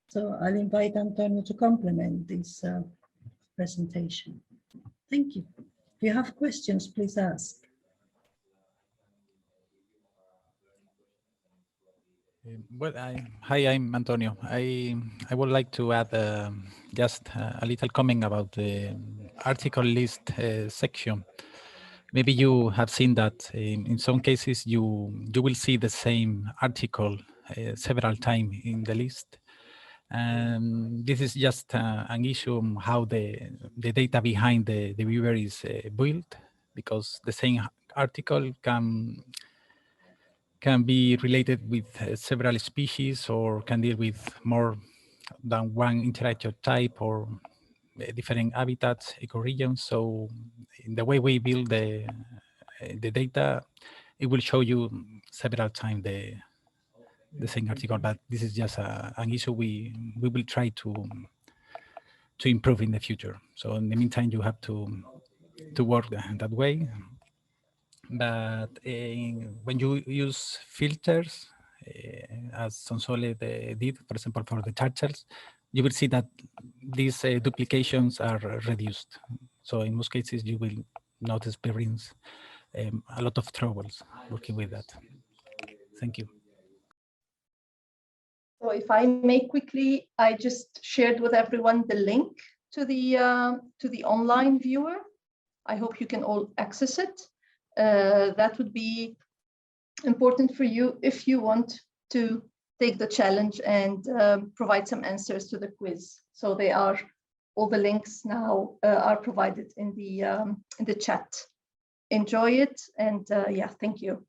So I'll invite Antonio to complement this presentation. Thank you. If you have questions, please ask. Well, hi, I'm Antonio. I would like to add just a little comment about the article list section. Maybe you have seen that in some cases you will see the same article several times in the list. And this is just an issue on how the data behind the viewer is built, because the same article can be related with several species or can deal with more than one interaction type or different habitats, ecoregions. So in the way we build the data, it will show you several times the same article, but this is just an issue we will try to improve in the future. So in the meantime, you have to work that way. But when you use filters, as Sonsole did, for example, for the charters, you will see that these duplications are reduced. So in most cases, you will not experience a lot of troubles working with that. Thank you. So if I may quickly, I just shared with everyone the link to the online viewer. I hope you can all access it. That would be important for you if you want to take the challenge and provide some answers to the quiz. So they are, all the links now are provided in the chat. Enjoy it, and yeah, thank you.